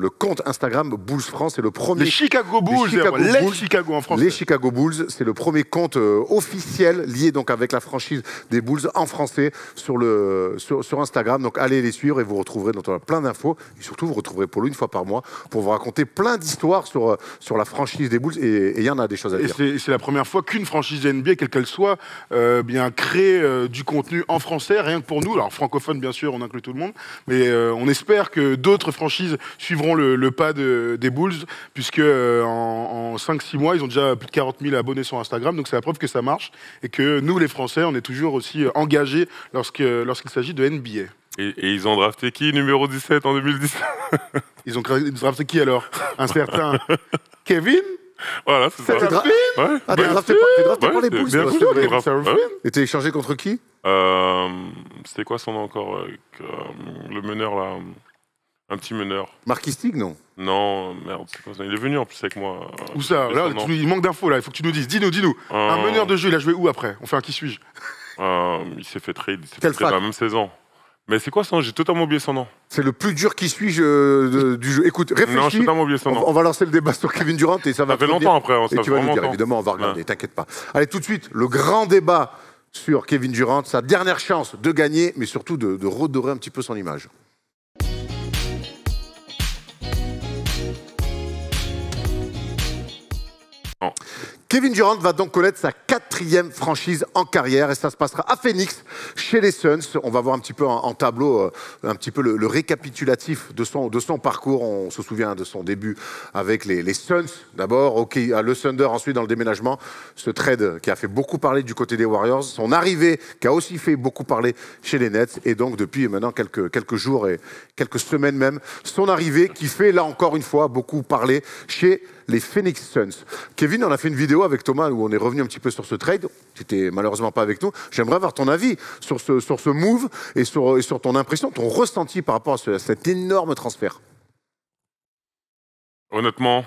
compte Instagram Bulls France. C'est le premier. Les Chicago Bulls, Chicago les Bulls. Chicago en français. Les Chicago Bulls, c'est le premier compte officiel lié donc avec la franchise des Bulls en français sur Instagram. Donc allez les suivre et vous retrouverez donc, plein d'infos. Et surtout, vous retrouverez Polo une fois par mois pour vous raconter plein d'histoires sur la franchise des Bulls. Et il y en a des choses à Et dire. c'est la première fois qu'une franchise NBA, quelle qu'elle soit, bien crée du contenu en français, rien que pour nous. Alors francophone, bien sûr, on inclut tout le monde, mais on espère que d'autres franchises suivront le pas des Bulls, puisque en 5-6 mois, ils ont déjà plus de 40 000 abonnés sur Instagram, donc c'est la preuve que ça marche et que nous, les Français, on est toujours aussi engagés lorsqu'il s'agit de NBA. Et ils ont drafté qui, numéro 17 en 2017? Ils ont drafté qui alors? Un certain Kevin? Voilà, c'est ça. T'es drafté Ouais. Ah, t'es drafté par les c'est Bulls, bien toi, sûr, c'est vrai. t'es drafté. Ouais. Et t'es échangé contre qui? C'était quoi son nom encore le meneur là, un petit meneur. Marquis Stig, non? Non, merde, c'est quoi ça? Il est venu en plus avec moi. Où ça? Là, Son nom. il manque d'infos là, il faut que tu nous dises. Dis-nous. Un meneur de jeu, il a joué où après? On fait un qui suis-je? Il s'est fait trade, Quelle fac? la même saison. Mais c'est quoi son nom? J'ai totalement oublié son nom. C'est le plus dur qui suis-je du jeu. Écoute, Non, j'ai réfléchis. totalement oublié son nom. On va lancer le débat sur Kevin Durant et ça va Ça fait te le longtemps dire. après, Et ça tu fait vas nous vraiment dire, longtemps. évidemment, on va regarder, Ouais. t'inquiète pas. Allez, tout de suite, le grand débat sur Kevin Durant, sa dernière chance de gagner, mais surtout de redorer un petit peu son image. Non. Kevin Durant va donc connaître sa 4e franchise en carrière et ça se passera à Phoenix, chez les Suns. On va voir un petit peu en tableau, un petit peu le récapitulatif de son parcours. On se souvient de son début avec les Suns d'abord, le Thunder ensuite dans le déménagement. Ce trade qui a fait beaucoup parler du côté des Warriors. Son arrivée qui a aussi fait beaucoup parler chez les Nets. Et donc depuis maintenant quelques jours et quelques semaines même, son arrivée qui fait là encore une fois beaucoup parler chez les Phoenix Suns. Kevin, on a fait une vidéo avec Thomas où on est revenu un petit peu sur ce trade. Tu n'étais malheureusement pas avec nous. J'aimerais avoir ton avis sur ce move et sur ton impression, ton ressenti par rapport à cet énorme transfert. Honnêtement,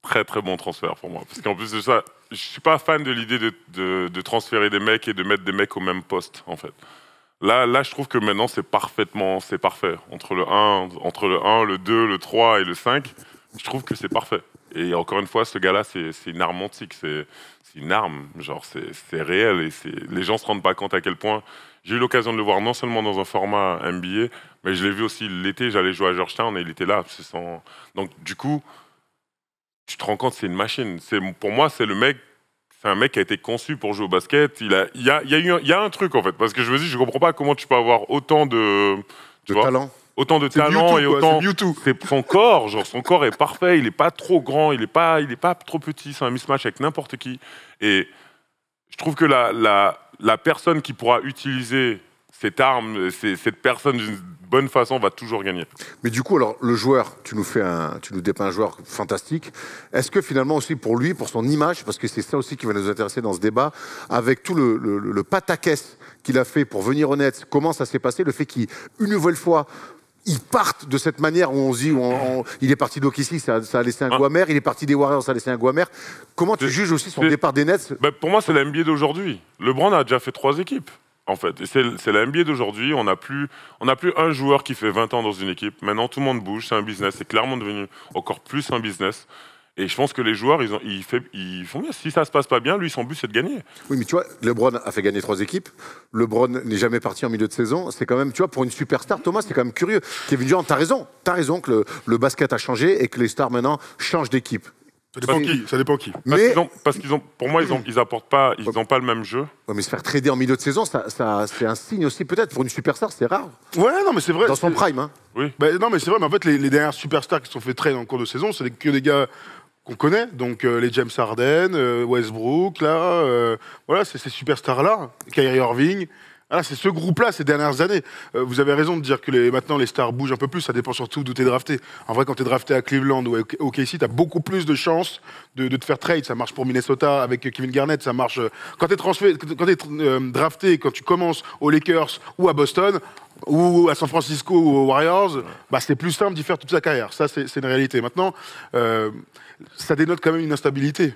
très très bon transfert pour moi. Parce qu'en plus de ça, je suis pas fan de l'idée de transférer des mecs et de mettre des mecs au même poste, en fait. Là, je trouve que maintenant, c'est parfait. Entre le 1, le 2, le 3 et le 5, je trouve que c'est parfait. Et encore une fois, ce gars-là, c'est une arme antique, c'est une arme, genre c'est réel et les gens se rendent pas compte à quel point. J'ai eu l'occasion de le voir non seulement dans un format NBA, mais je l'ai vu aussi l'été, j'allais jouer à Georgetown et il était là. Donc du coup, tu te rends compte, c'est une machine. Pour moi, c'est un mec qui a été conçu pour jouer au basket. Il y a un truc en fait, parce que je me dis, je comprends pas comment tu peux avoir autant de talent. Autant de C'est talent Mewtwo, et quoi, autant. c'est Mewtwo. C'est son corps, son corps est parfait. Il est pas trop grand, il est pas trop petit. C'est un mismatch avec n'importe qui. Et je trouve que la personne qui pourra utiliser cette arme, cette personne d'une bonne façon va toujours gagner. Mais du coup, alors le joueur, tu nous dépeins un joueur fantastique. Est-ce que finalement aussi pour lui, pour son image, parce que c'est ça aussi qui va nous intéresser dans ce débat, avec tout le pataquès qu'il a fait pour venir au Nets, comment ça s'est passé, le fait qu'une nouvelle fois ils partent de cette manière où on se dit, il est parti d'OKC, ça a laissé un goût amer, il est parti des Warriors, ça a laissé un goût amer. Comment tu juges aussi son départ des Nets? Pour moi, c'est la NBA d'aujourd'hui. LeBron a déjà fait 3 équipes, en fait. Et c'est la NBA d'aujourd'hui. On n'a plus un joueur qui fait 20 ans dans une équipe. Maintenant, tout le monde bouge, c'est un business. C'est clairement devenu encore plus un business. Et je pense que les joueurs, ils font bien. Si ça se passe pas bien, lui, son but, c'est de gagner. Oui, mais tu vois, LeBron a fait gagner 3 équipes. LeBron n'est jamais parti en milieu de saison. C'est quand même, tu vois, pour une superstar, Thomas, c'est quand même curieux. Kevin Durant, t'as raison que le basket a changé et que les stars maintenant changent d'équipe. Ça dépend qui. Mais Pour moi, ils apportent pas, ils n'ont pas le même jeu. ouais, mais se faire trader en milieu de saison, c'est un signe aussi peut-être. Pour une superstar, c'est rare. Ouais, non, mais c'est vrai. Dans son prime, hein. Oui. Non, mais c'est vrai, mais en fait, les dernières superstars qui se sont fait trade en cours de saison, c'est que des gars qu'on connaît, donc les James Harden, Westbrook, là, voilà, c'est ces superstars-là, Kyrie Irving. Voilà, c'est ce groupe-là ces dernières années. Vous avez raison de dire que maintenant les stars bougent un peu plus, ça dépend surtout d'où tu es drafté. En vrai, quand tu es drafté à Cleveland ou au OKC, tu as beaucoup plus de chances de te faire trade. Ça marche pour Minnesota avec Kevin Garnett, ça marche. Quand tu es drafté, quand tu commences aux Lakers ou à Boston, ou à San Francisco ou aux Warriors, bah, c'est plus simple d'y faire toute sa carrière. Ça, c'est une réalité. Maintenant, ça dénote quand même une instabilité.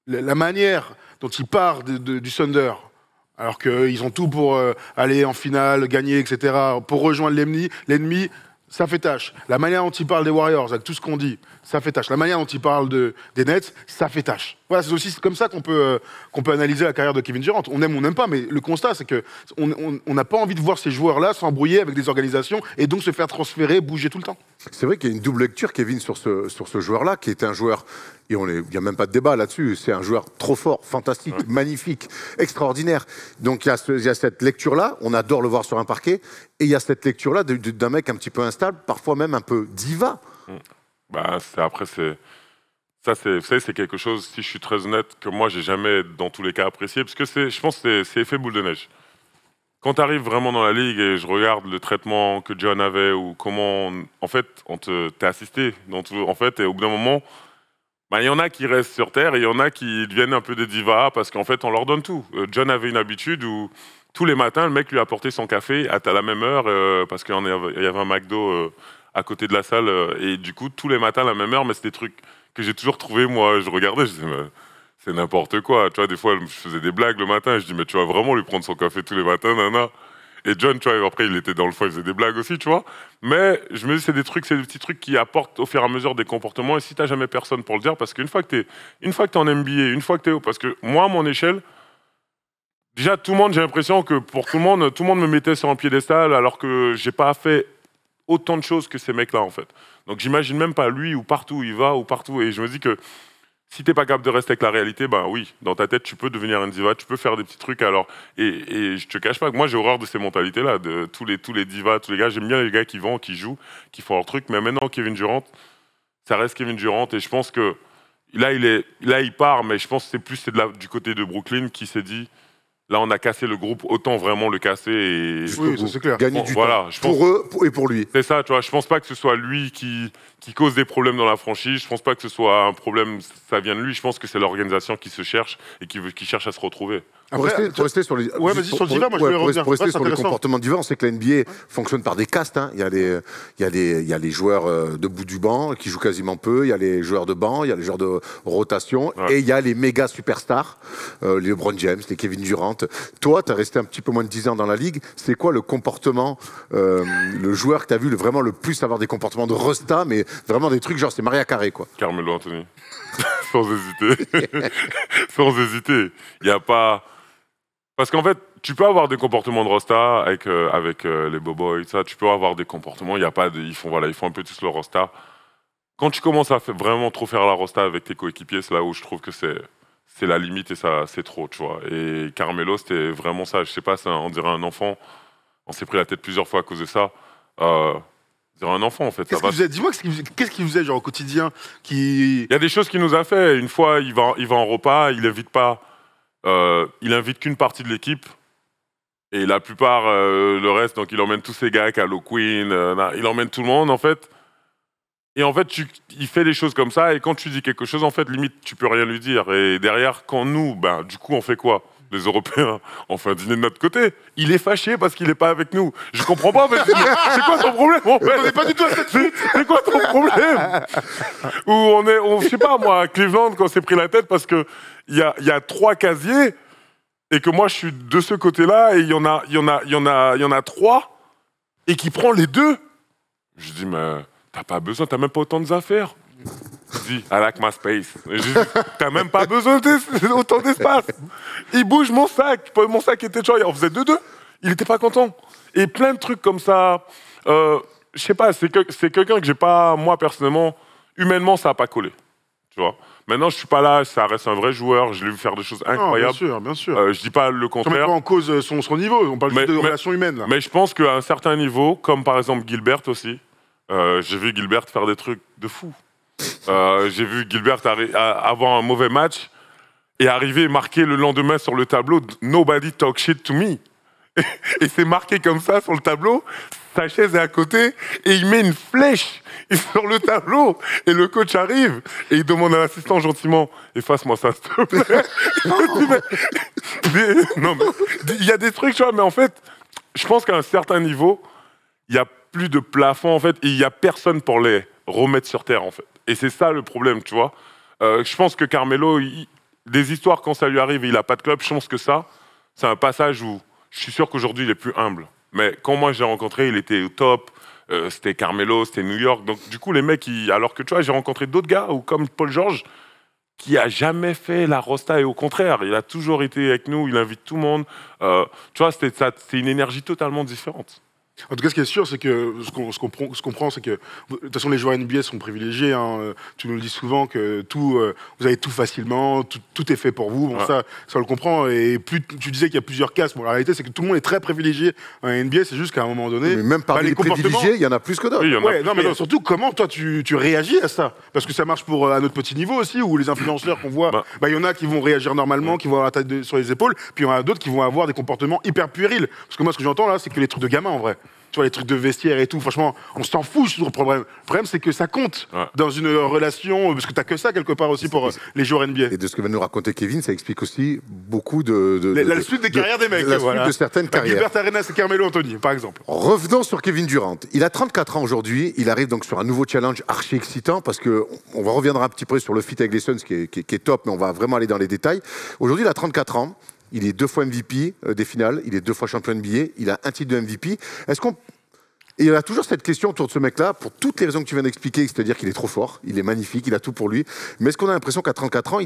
La manière dont il part du Thunder Alors qu'ils ont tout pour aller en finale, gagner, etc. Pour rejoindre l'ennemi, ça fait tâche. La manière dont il parle des Warriors, avec tout ce qu'on dit, ça fait tâche. La manière dont il parle des Nets, ça fait tâche. Voilà, c'est aussi comme ça qu'on peut analyser la carrière de Kevin Durant. On aime ou on n'aime pas, mais le constat, c'est qu'on n'a pas envie de voir ces joueurs-là s'embrouiller avec des organisations et donc se faire transférer, bouger tout le temps. C'est vrai qu'il y a une double lecture, Kevin, sur ce joueur-là, qui est un joueur, et il n'y a même pas de débat là-dessus, c'est un joueur trop fort, fantastique, magnifique, extraordinaire. Donc il y a cette lecture-là, on adore le voir sur un parquet, et il y a cette lecture-là d'un mec un petit peu instable, parfois même un peu diva. Bah, ça, c'est quelque chose, si je suis très honnête, que moi, j'ai jamais, dans tous les cas, apprécié, parce que je pense que c'est effet boule de neige. Quand tu arrives vraiment dans la ligue et je regarde le traitement que John avait ou comment, en fait, t'es assisté dans tout, en fait, et au bout d'un moment, bah, il y en a qui restent sur terre et il y en a qui deviennent un peu des divas parce qu'en fait, on leur donne tout. John avait une habitude où tous les matins, le mec lui apportait son café à la même heure parce qu'il y avait un McDo à côté de la salle et du coup, tous les matins à la même heure, mais c'est des trucs que j'ai toujours trouvé, moi, je regardais, je disais, mais c'est n'importe quoi. Tu vois, des fois, je faisais des blagues le matin. Je dis, mais tu vas vraiment lui prendre son café tous les matins, nana. Et John, tu vois, après, il était dans le fond, il faisait des blagues aussi, tu vois. Mais je me dis, c'est des petits trucs qui apportent au fur et à mesure des comportements. Et si t'as jamais personne pour le dire, parce qu'une fois que t'es en NBA, une fois que t'es haut, parce que moi, à mon échelle, déjà, tout le monde, j'ai l'impression que pour tout le monde me mettait sur un piédestal, alors que j'ai pas fait autant de choses que ces mecs-là, en fait. Donc, j'imagine même pas lui ou partout où il va ou partout. Et je me dis que si t'es pas capable de rester avec la réalité, ben oui, dans ta tête, tu peux devenir un diva, tu peux faire des petits trucs. Alors, et je te cache pas que moi, j'ai horreur de ces mentalités-là, de tous les divas, tous les gars. J'aime bien les gars qui vendent, qui jouent, qui font leur truc. Mais maintenant, Kevin Durant, ça reste Kevin Durant. Et je pense que là, il part, mais je pense que c'est du côté de Brooklyn qui s'est dit, là, on a cassé le groupe, autant vraiment le casser. Et Oui, ça, c'est clair. Gagner du voilà, temps je pense- pour eux et pour lui. C'est ça, tu vois. Je pense pas que ce soit lui qui cause des problèmes dans la franchise. Je pense pas que ce soit un problème, ça vient de lui. Je pense que c'est l'organisation qui se cherche et qui cherche à se retrouver. Pour rester sur les, Ouais, vas-y, sur le diva, moi, je voulais revenir. pour rester Ouais, c'est sur les intéressant. comportements divas, on sait que la NBA fonctionne par des castes. Hein. Il y a les joueurs de bout du banc qui jouent quasiment peu. Il y a les joueurs de banc, il y a les joueurs de rotation. Ouais. Et il y a les méga superstars, les LeBron James, les Kevin Durant. Toi, tu as resté un petit peu moins de 10 ans dans la ligue. C'est quoi le comportement, le joueur que tu as vu vraiment le plus avoir des comportements de resta, mais vraiment des trucs genre c'est Maria Carré, quoi. Carmelo Anthony. Sans hésiter. Sans hésiter. Il n'y a pas... Parce qu'en fait, tu peux avoir des comportements de rosta avec les bobos et ça. Tu peux avoir des comportements. Il y a pas de... Ils font un peu tous le rosta. Quand tu commences à vraiment trop faire la rosta avec tes coéquipiers, c'est là où je trouve que c'est la limite et ça, c'est trop, tu vois. Et Carmelo, c'était vraiment ça. Je sais pas, on dirait un enfant. On s'est pris la tête plusieurs fois à cause de ça. On dirait un enfant, en fait. Qu'est-ce qu'il faisait Dis-moi, qu'est-ce qu'il faisait genre au quotidien qui... Il y a des choses qu'il nous a fait. Une fois, il va en repas, il invite qu'une partie de l'équipe. Et la plupart, le reste, donc il emmène tous ses gars, Carlo Queen, il emmène tout le monde, en fait. Et en fait, il fait des choses comme ça, et quand tu dis quelque chose, en fait, limite, tu peux rien lui dire. Et derrière, quand nous, du coup, on fait quoi ? Les Européens, on fait un dîner de notre côté. Il est fâché parce qu'il n'est pas avec nous. Je comprends pas, mais c'est quoi ton problème, en fait ? On n'est pas du tout à cette C'est quoi ton problème ? Ou je sais pas, moi, à Cleveland, quand on s'est pris la tête parce que il y a 3 casiers et que moi, je suis de ce côté-là et il y en a 3 et qui prend les 2. Je dis, mais t'as pas besoin, t'as même pas autant d'affaires. Je dis, I like my space. Je dis, t'as même pas besoin d'autant d'espace. Il bouge mon sac. Mon sac était toujours, on faisait 2-2. Il était pas content. Et plein de trucs comme ça. Je sais pas, c'est quelqu'un que j'ai pas, moi personnellement, humainement, ça a pas collé. Tu vois. Maintenant, je suis pas là, ça reste un vrai joueur. Je l'ai vu faire des choses incroyables. Bien sûr. Je dis pas le On met contraire. pas en cause son niveau, on parle juste de relations humaines. Là. Mais je pense qu'à un certain niveau, comme par exemple Gilbert aussi, j'ai vu Gilbert faire des trucs de fou. J'ai vu Gilbert avoir un mauvais match et arriver et marquer le lendemain sur le tableau « Nobody talk shit to me ». Et c'est marqué comme ça sur le tableau, sa chaise est à côté et il met une flèche sur le tableau et le coach arrive et il demande à l'assistant gentiment « Efface-moi ça, s'il te plaît ». Non, mais il y a des trucs, tu vois, mais en fait, je pense qu'à un certain niveau, il n'y a plus de plafond, en fait, et il n'y a personne pour les remettre sur terre, en fait. Et c'est ça le problème, tu vois. Je pense que Carmelo, des histoires, quand ça lui arrive et il n'a pas de club, je pense que ça c'est un passage où je suis sûr qu'aujourd'hui, il est plus humble. Mais quand moi, j'ai rencontré, il était au top. C'était Carmelo, c'était New York. Donc, du coup, les mecs, alors que tu vois, j'ai rencontré d'autres gars, ou comme Paul George, qui a jamais fait la rosta, et au contraire, il a toujours été avec nous, il invite tout le monde. Tu vois, c'est une énergie totalement différente. En tout cas, ce qui est sûr, c'est que ce qu'on comprend, c'est que de toute façon, les joueurs NBA sont privilégiés. Hein. Tu nous le dis souvent que vous avez tout facilement, tout est fait pour vous. Bon, Ouais. ça, on le comprend. Et plus tu disais qu'il y a plusieurs castes. Bon, la réalité, c'est que tout le monde est très privilégié en NBA. C'est juste qu'à un moment donné, Mais même parmi les les privilégiés, il y en a plus que d'autres. Oui, il y en a Ouais, plus non, que mais d'autres. surtout, comment toi tu réagis à ça? Parce que ça marche à notre petit niveau aussi, où les influenceurs qu'on voit, Bah. il y en a qui vont réagir normalement, qui vont avoir la tête sur les épaules, puis il y en a d'autres qui vont avoir des comportements hyper puérils. Parce que moi, ce que j'entends là, c'est que les trucs de gamins en vrai. Tu vois, les trucs de vestiaire et tout, franchement, on s'en fout, je trouve, le problème. Le problème, c'est que ça compte Ouais. dans une relation, parce que t'as que ça quelque part aussi pour les joueurs NBA. Et de ce que va nous raconter Kevin, ça explique aussi beaucoup La suite des carrières des mecs, la voilà. suite de certaines carrières. Gilbert Arenas et Carmelo Anthony, par exemple. Revenons sur Kevin Durant. Il a 34 ans aujourd'hui. Il arrive donc sur un nouveau challenge archi excitant parce que on reviendra un petit peu sur le fit avec les Suns qui est top, mais on va vraiment aller dans les détails. Aujourd'hui, il a 34 ans. Il est 2 fois MVP des finales. Il est 2 fois champion NBA. Il a un titre de MVP. Et il y a toujours cette question autour de ce mec-là, pour toutes les raisons que tu viens d'expliquer, c'est-à-dire qu'il est trop fort, il est magnifique, il a tout pour lui. Mais est-ce qu'on a l'impression qu'à 34 ans,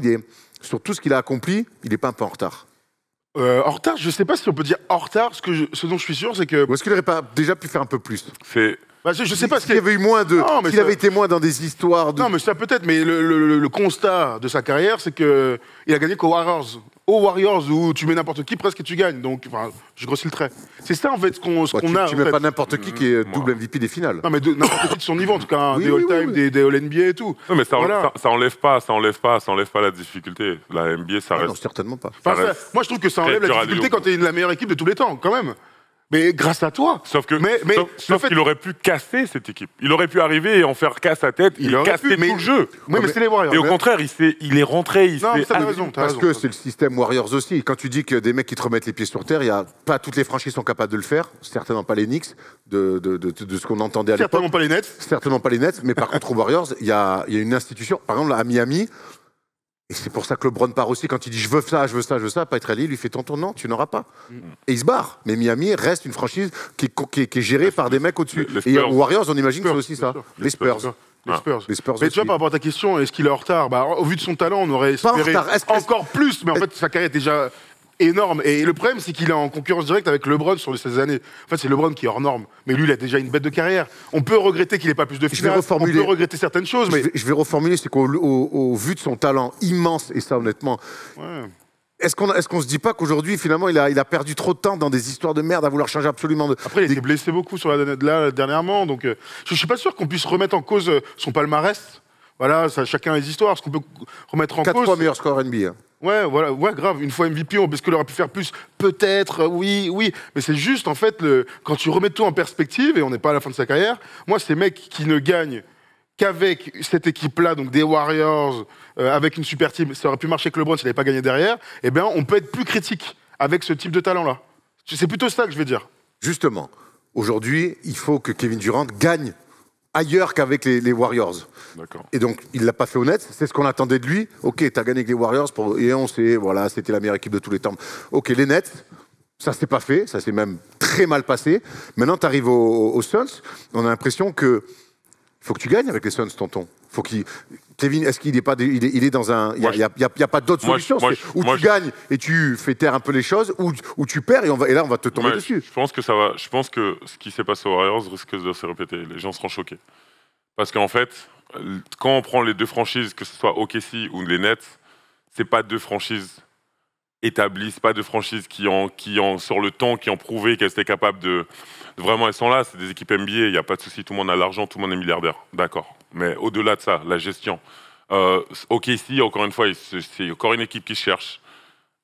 sur tout ce qu'il a accompli, il n'est pas un peu en retard? En retard, je sais pas si on peut dire en retard, ce dont je suis sûr, c'est que. Ou est-ce qu'il n'aurait pas déjà pu faire un peu plus? C'est Je sais pas ce S'il y avait eu moins de. Non, mais S'il ça- avait été moins dans des histoires de. Non, mais ça peut-être, mais le constat de sa carrière, c'est que il a gagné qu'aux Warriors. Aux Warriors, où tu mets n'importe qui presque et tu gagnes. Donc, enfin, je grossis le trait. C'est ça, en fait, ce qu'on Bah, a. tu en mets fait. pas n'importe qui est double MVP des finales. Non, mais n'importe qui de son niveau, en tout cas, hein, Oui, des oui, All-Time, oui. des All-NBA et tout. non, mais ça Voilà. enlève pas la difficulté. La NBA, ça Ah non, reste. certainement pas. Enfin, ça ça- reste moi, je trouve que ça très enlève la dur à difficulté aller au quand t'es la meilleure équipe de tous les temps, quand même. Mais grâce à toi. Sauf que, Mais sauf le fait- qu'il aurait pu casser cette équipe. Il aurait pu arriver et en faire casse sa tête. Il Il aurait casser pu, mais- tout le jeu. Oui, mais c'est les Warriors. Et au Mais- contraire, il est rentré. Non, mais t'as raison. Parce que c'est le système Warriors aussi. Quand tu dis que des mecs qui te remettent les pieds sur terre, pas toutes les franchises sont capables de le faire. Certainement pas les Knicks, de ce qu'on entendait à l'époque. Certainement pas les Nets. Certainement pas les Nets. Mais par contre, aux Warriors, il y a une institution. Par exemple, à Miami. Et c'est pour ça que LeBron part aussi quand il dit je veux ça, pas être allé, il lui fait ton tour, non, tu n'auras pas. Et il se barre. Mais Miami reste une franchise qui est gérée par des mecs au-dessus. Les Et Spurs. aux Warriors, on imagine que c'est aussi bien ça. sûr. Les Spurs. Les Spurs. Les Spurs Mais tu vois, aussi. par rapport à ta question, est-ce qu'il est en retard? Au vu de son talent, on aurait Pas en espéré retard. encore plus. Mais en fait, sa carrière est déjà énorme. Et le problème, c'est qu'il est en concurrence directe avec LeBron sur ces années. En fait, c'est LeBron qui est hors norme. Mais lui, il a déjà une bête de carrière. On peut regretter qu'il n'ait pas plus de Je vais finales. On reformuler. peut regretter certaines choses, mais. Je vais reformuler, c'est qu'au vu de son talent immense, et ça honnêtement, Ouais. est-ce qu'on se dit pas qu'aujourd'hui, finalement, il a perdu trop de temps dans des histoires de merde à vouloir changer absolument de. Après, il a été blessé beaucoup sur là, dernièrement. Donc, je suis pas sûr qu'on puisse remettre en cause son palmarès. Voilà, ça, chacun a les histoires. Ce qu'on peut remettre en 4 cause. fois meilleur score NBA. Ouais, voilà, ouais, grave. Une fois MVP, est-ce qu'il aurait pu faire plus? Peut-être, oui. Mais c'est juste, en fait, quand tu remets tout en perspective, et on n'est pas à la fin de sa carrière, moi, ces mecs qui ne gagnent qu'avec cette équipe-là, donc des Warriors, avec une super team, ça aurait pu marcher avec LeBron s'il n'avait pas gagné derrière, eh bien, on peut être plus critique avec ce type de talent-là. C'est plutôt ça que je vais dire. Justement, aujourd'hui, il faut que Kevin Durant gagne ailleurs qu'avec les Warriors. D'accord. Et donc, il l'a pas fait honnête. C'est ce qu'on attendait de lui. Ok, t'as gagné avec les Warriors et on sait, voilà, c'était la meilleure équipe de tous les temps. Ok, les Nets, ça s'est pas fait. Ça s'est même très mal passé. Maintenant, t'arrives aux Suns. On a l'impression que faut que tu gagnes avec les Suns, tonton. Faut qu'il. Kevin, est-ce qu'il est pas, il est dans un, il y a pas d'autre moi, solution. moi, C'est où moi, tu gagnes et tu fais taire un peu les choses, ou tu perds et là on va te tomber Ouais, dessus. je pense que ça va. Je pense que ce qui s'est passé aux Warriors risque de se répéter. Les gens seront choqués. Parce qu'en fait, quand on prend les deux franchises, que ce soit OKC ou les Nets, c'est pas deux franchises établies, c'est pas deux franchises qui ont sur le temps, qui ont prouvé qu'elles étaient capables de vraiment, elles sont là. C'est des équipes NBA. Il y a pas de souci. Tout le monde a l'argent, tout le monde est milliardaire. D'accord. Mais au-delà de ça, la gestion. OKC, encore une fois, c'est encore une équipe qui cherche.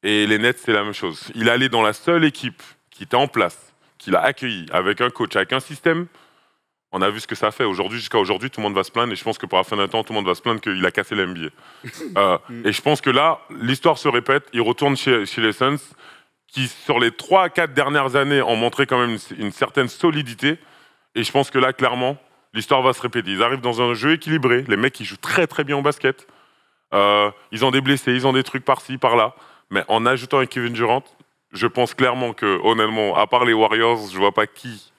Et les Nets, c'est la même chose. Il allait dans la seule équipe qui était en place, qui l'a accueilli, avec un coach, avec un système. On a vu ce que ça fait. Jusqu'à aujourd'hui, tout le monde va se plaindre. Et je pense que pour la fin d'un temps, tout le monde va se plaindre qu'il a cassé la NBA. Et je pense que là, l'histoire se répète. Il retourne chez les Suns, qui, sur les 3 à 4 dernières années, ont montré quand même une certaine solidité. Et je pense que là, clairement, l'histoire va se répéter. Ils arrivent dans un jeu équilibré. Les mecs, ils jouent très, très bien au basket. Ils ont des blessés, ils ont des trucs par-ci, par-là. Mais en ajoutant avec Kevin Durant, je pense clairement que, honnêtement, à part les Warriors, je vois pas qui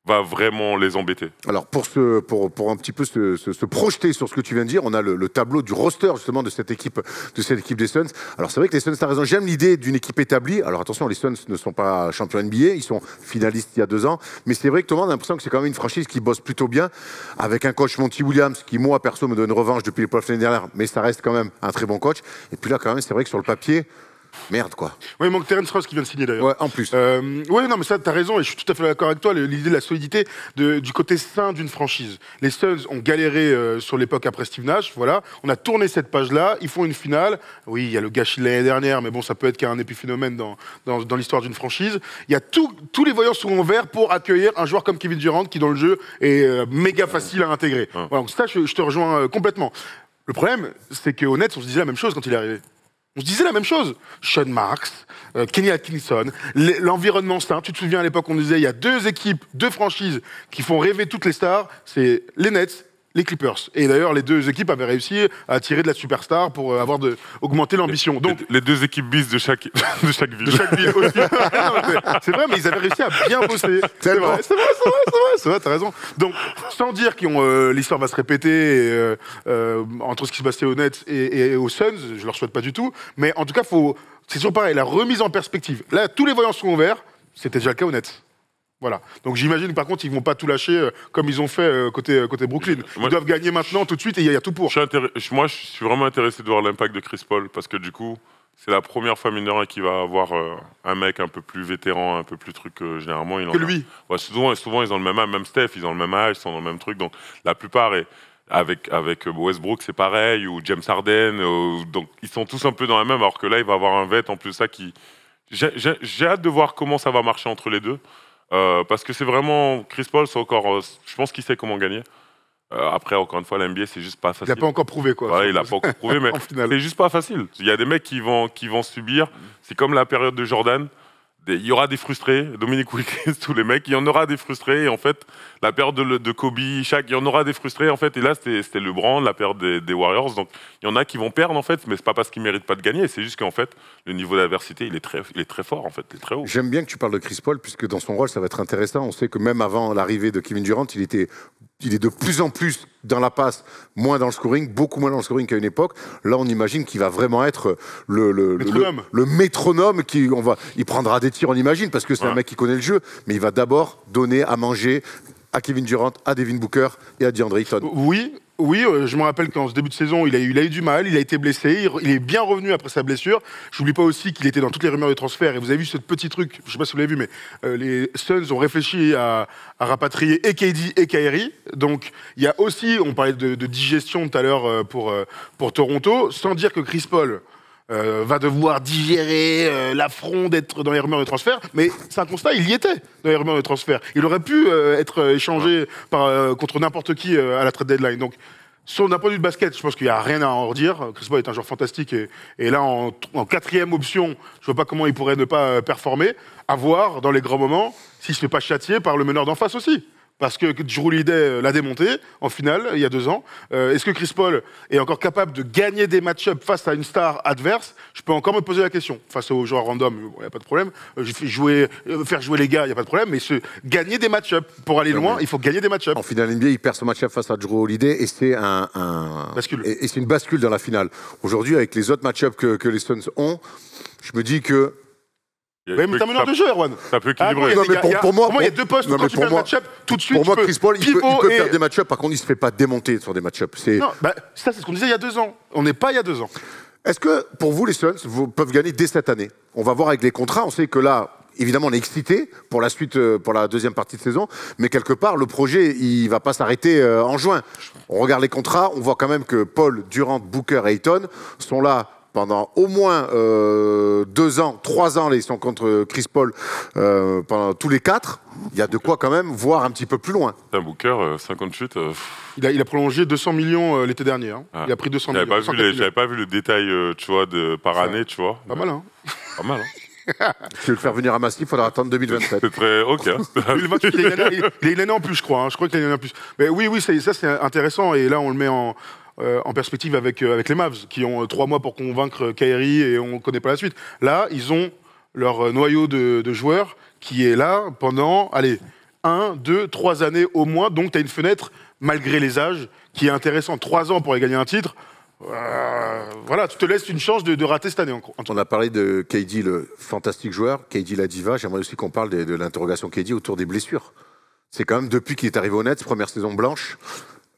va vraiment les embêter. Alors, pour un petit peu se projeter sur ce que tu viens de dire, on a le tableau du roster, justement, de cette équipe des Suns. Alors, c'est vrai que les Suns, t'as raison, j'aime l'idée d'une équipe établie. Alors, attention, les Suns ne sont pas champions NBA, ils sont finalistes il y a 2 ans. Mais c'est vrai que Thomas, on a l'impression que c'est quand même une franchise qui bosse plutôt bien, avec un coach Monty Williams, qui, moi, perso, me donne une revanche depuis les playoffs l'année dernière, mais ça reste quand même un très bon coach. Et puis là, quand même, c'est vrai que sur le papier, merde, quoi. Oui, il manque Terence Ross qui vient de signer d'ailleurs. Ouais, en plus. Oui, non, mais ça, t'as raison, et je suis tout à fait d'accord avec toi. L'idée de la solidité du côté sain d'une franchise. Les Suns ont galéré sur l'époque après Steve Nash, voilà. On a tourné cette page-là, ils font une finale. Oui, il y a le gâchis de l'année dernière, mais bon, ça peut être qu'un épiphénomène dans l'histoire d'une franchise. Il y a tous les voyants sont ouverts pour accueillir un joueur comme Kevin Durant qui, dans le jeu, est méga facile à intégrer. Voilà, donc ça, je te rejoins complètement. Le problème, c'est qu'au Nets, on se disait la même chose quand il est arrivé. On se disait la même chose. Sean Marks, Kenny Atkinson, l'environnement sain. Tu te souviens à l'époque, on disait il y a 2 équipes, 2 franchises qui font rêver toutes les stars. C'est les Nets, les Clippers. Et d'ailleurs, les 2 équipes avaient réussi à attirer de la superstar pour augmenter l'ambition. Donc, Les 2 équipes bis de chaque ville. de chaque ville aussi. C'est vrai, mais ils avaient réussi à bien bosser. C'est vrai, t'as raison. Donc, sans dire que l'histoire va se répéter entre ce qui se passait aux Nets et aux Suns, je leur souhaite pas du tout, mais en tout cas, c'est toujours pareil, la remise en perspective. Là, tous les voyants sont ouverts, c'était déjà le cas aux Nets. Voilà. Donc j'imagine par contre ils vont pas tout lâcher comme ils ont fait côté Brooklyn. Ils doivent gagner maintenant tout de suite et il y a tout pour. Moi, je suis vraiment intéressé de voir l'impact de Chris Paul parce que du coup, c'est la première fois mine de rien qu'il va avoir un mec un peu plus vétéran, un peu plus truc. Généralement, il en Que a. lui. Ouais, souvent ils ont le même âge, même Steph, ils ont le même âge, ils sont dans le même truc. Donc la plupart avec Westbrook, c'est pareil, ou James Harden. Donc ils sont tous un peu dans la même. Alors que là, il va avoir un vet en plus ça qui. J'ai hâte de voir comment ça va marcher entre les deux. Parce que c'est vraiment Chris Paul, c'est encore, je pense qu'il sait comment gagner. Après, encore une fois, l'NBA, c'est juste pas facile. Il n'a pas encore prouvé quoi. Voilà, il n'a pas encore prouvé, mais c'est juste pas facile. Il y a des mecs qui vont subir. C'est comme la période de Jordan. Il y aura des frustrés, Dominique Wilkins, tous les mecs, il y en aura des frustrés. Et en fait, la période de Kobe, Shaq, il y en aura des frustrés. En fait, et là, c'était LeBron, la période des Warriors. Donc, il y en a qui vont perdre, en fait, mais c'est pas parce qu'ils méritent pas de gagner. C'est juste qu'en fait, le niveau d'adversité, il est très fort, en fait, il est très haut. J'aime bien que tu parles de Chris Paul, puisque dans son rôle, ça va être intéressant. On sait que même avant l'arrivée de Kevin Durant, il est de plus en plus dans la passe, moins dans le scoring, beaucoup moins dans le scoring qu'à une époque. Là, on imagine qu'il va vraiment être le métronome. Il prendra des tirs, on imagine, parce que c'est un mec qui connaît le jeu, mais il va d'abord donner à manger à Kevin Durant, à Devin Booker et à DeAndre Ayton. Oui, je me rappelle qu'en ce début de saison, il a eu du mal, il a été blessé, il est bien revenu après sa blessure. J'oublie pas aussi qu'il était dans toutes les rumeurs de transfert. Et vous avez vu ce petit truc, je sais pas si vous l'avez vu, mais les Suns ont réfléchi à rapatrier et KD et Kyrie. Donc il y a aussi, on parlait de digestion tout à l'heure pour Toronto, sans dire que Chris Paul va devoir digérer l'affront d'être dans les rumeurs de transfert, mais c'est un constat, il y était dans les rumeurs de transfert. Il aurait pu être échangé contre n'importe qui à la trade deadline. Donc, d'un point de vue de basket, je pense qu'il n'y a rien à en redire. Chris Paul est un joueur fantastique et là, en 4e option, je ne vois pas comment il pourrait ne pas performer. À voir, dans les grands moments, s'il ne se fait pas châtier par le meneur d'en face aussi. Parce que Jrue Holiday l'a démonté en finale il y a 2 ans. Est-ce que Chris Paul est encore capable de gagner des match-ups face à une star adverse? Je peux encore me poser la question. Face aux joueurs random, il n'y a pas de problème. Faire jouer les gars, il n'y a pas de problème. Mais gagner des match-ups, pour aller loin, il faut gagner des match-ups. En finale NBA, il perd son match-up face à Jrue Holiday et c'est bascule. Et c'est une bascule dans la finale. Aujourd'hui, avec les autres match-ups que les Suns ont, je me dis que Mais t'as un meneur de jeu, Erwan. Ça peut équilibrer. Pour moi, il y a 2 postes. Quand tu perds le match-up, tout de suite, pour moi, Chris Paul, il peut et... perdre des match-ups. Par contre, il ne se fait pas démonter sur des match-ups. Non, ça, c'est ce qu'on disait il y a 2 ans. On n'est pas il y a 2 ans. Est-ce que, pour vous, les Suns peuvent gagner dès cette année? On va voir avec les contrats. On sait que là, évidemment, on est excité pour la suite, pour la deuxième partie de saison. Mais quelque part, le projet, il ne va pas s'arrêter en juin. On regarde les contrats. On voit quand même que Paul, Durant, Booker et Ayton sont là pendant au moins 2 ans, 3 ans, là, ils sont contre Chris Paul pendant tous les 4. Il y a de quoi quand même voir un petit peu plus loin. Un Booker, 58. Il a prolongé $200 millions l'été dernier. Hein. Il a pris 200 millions. J'avais pas vu le détail, tu vois, par année, tu vois. Pas mal, hein. Pas mal, hein. Si tu veux le faire venir à Massy, il faudra attendre 2027. C'est très... Ok. 2028, il a une année en plus, je crois. Hein. Je crois qu'il a une année en plus. Mais oui, ça c'est intéressant. Et là, on le met en perspective avec les Mavs, qui ont 3 mois pour convaincre Kyrie et on ne connaît pas la suite. Là, ils ont leur noyau de joueurs qui est là pendant, 1, 2, 3 années au moins. Donc, tu as une fenêtre, malgré les âges, qui est intéressante. 3 ans pour aller gagner un titre. Voilà, tu te laisses une chance de rater cette année. On a parlé de KD, le fantastique joueur, KD la diva. J'aimerais aussi qu'on parle de l'interrogation KD autour des blessures. C'est quand même depuis qu'il est arrivé au Nets, première saison blanche.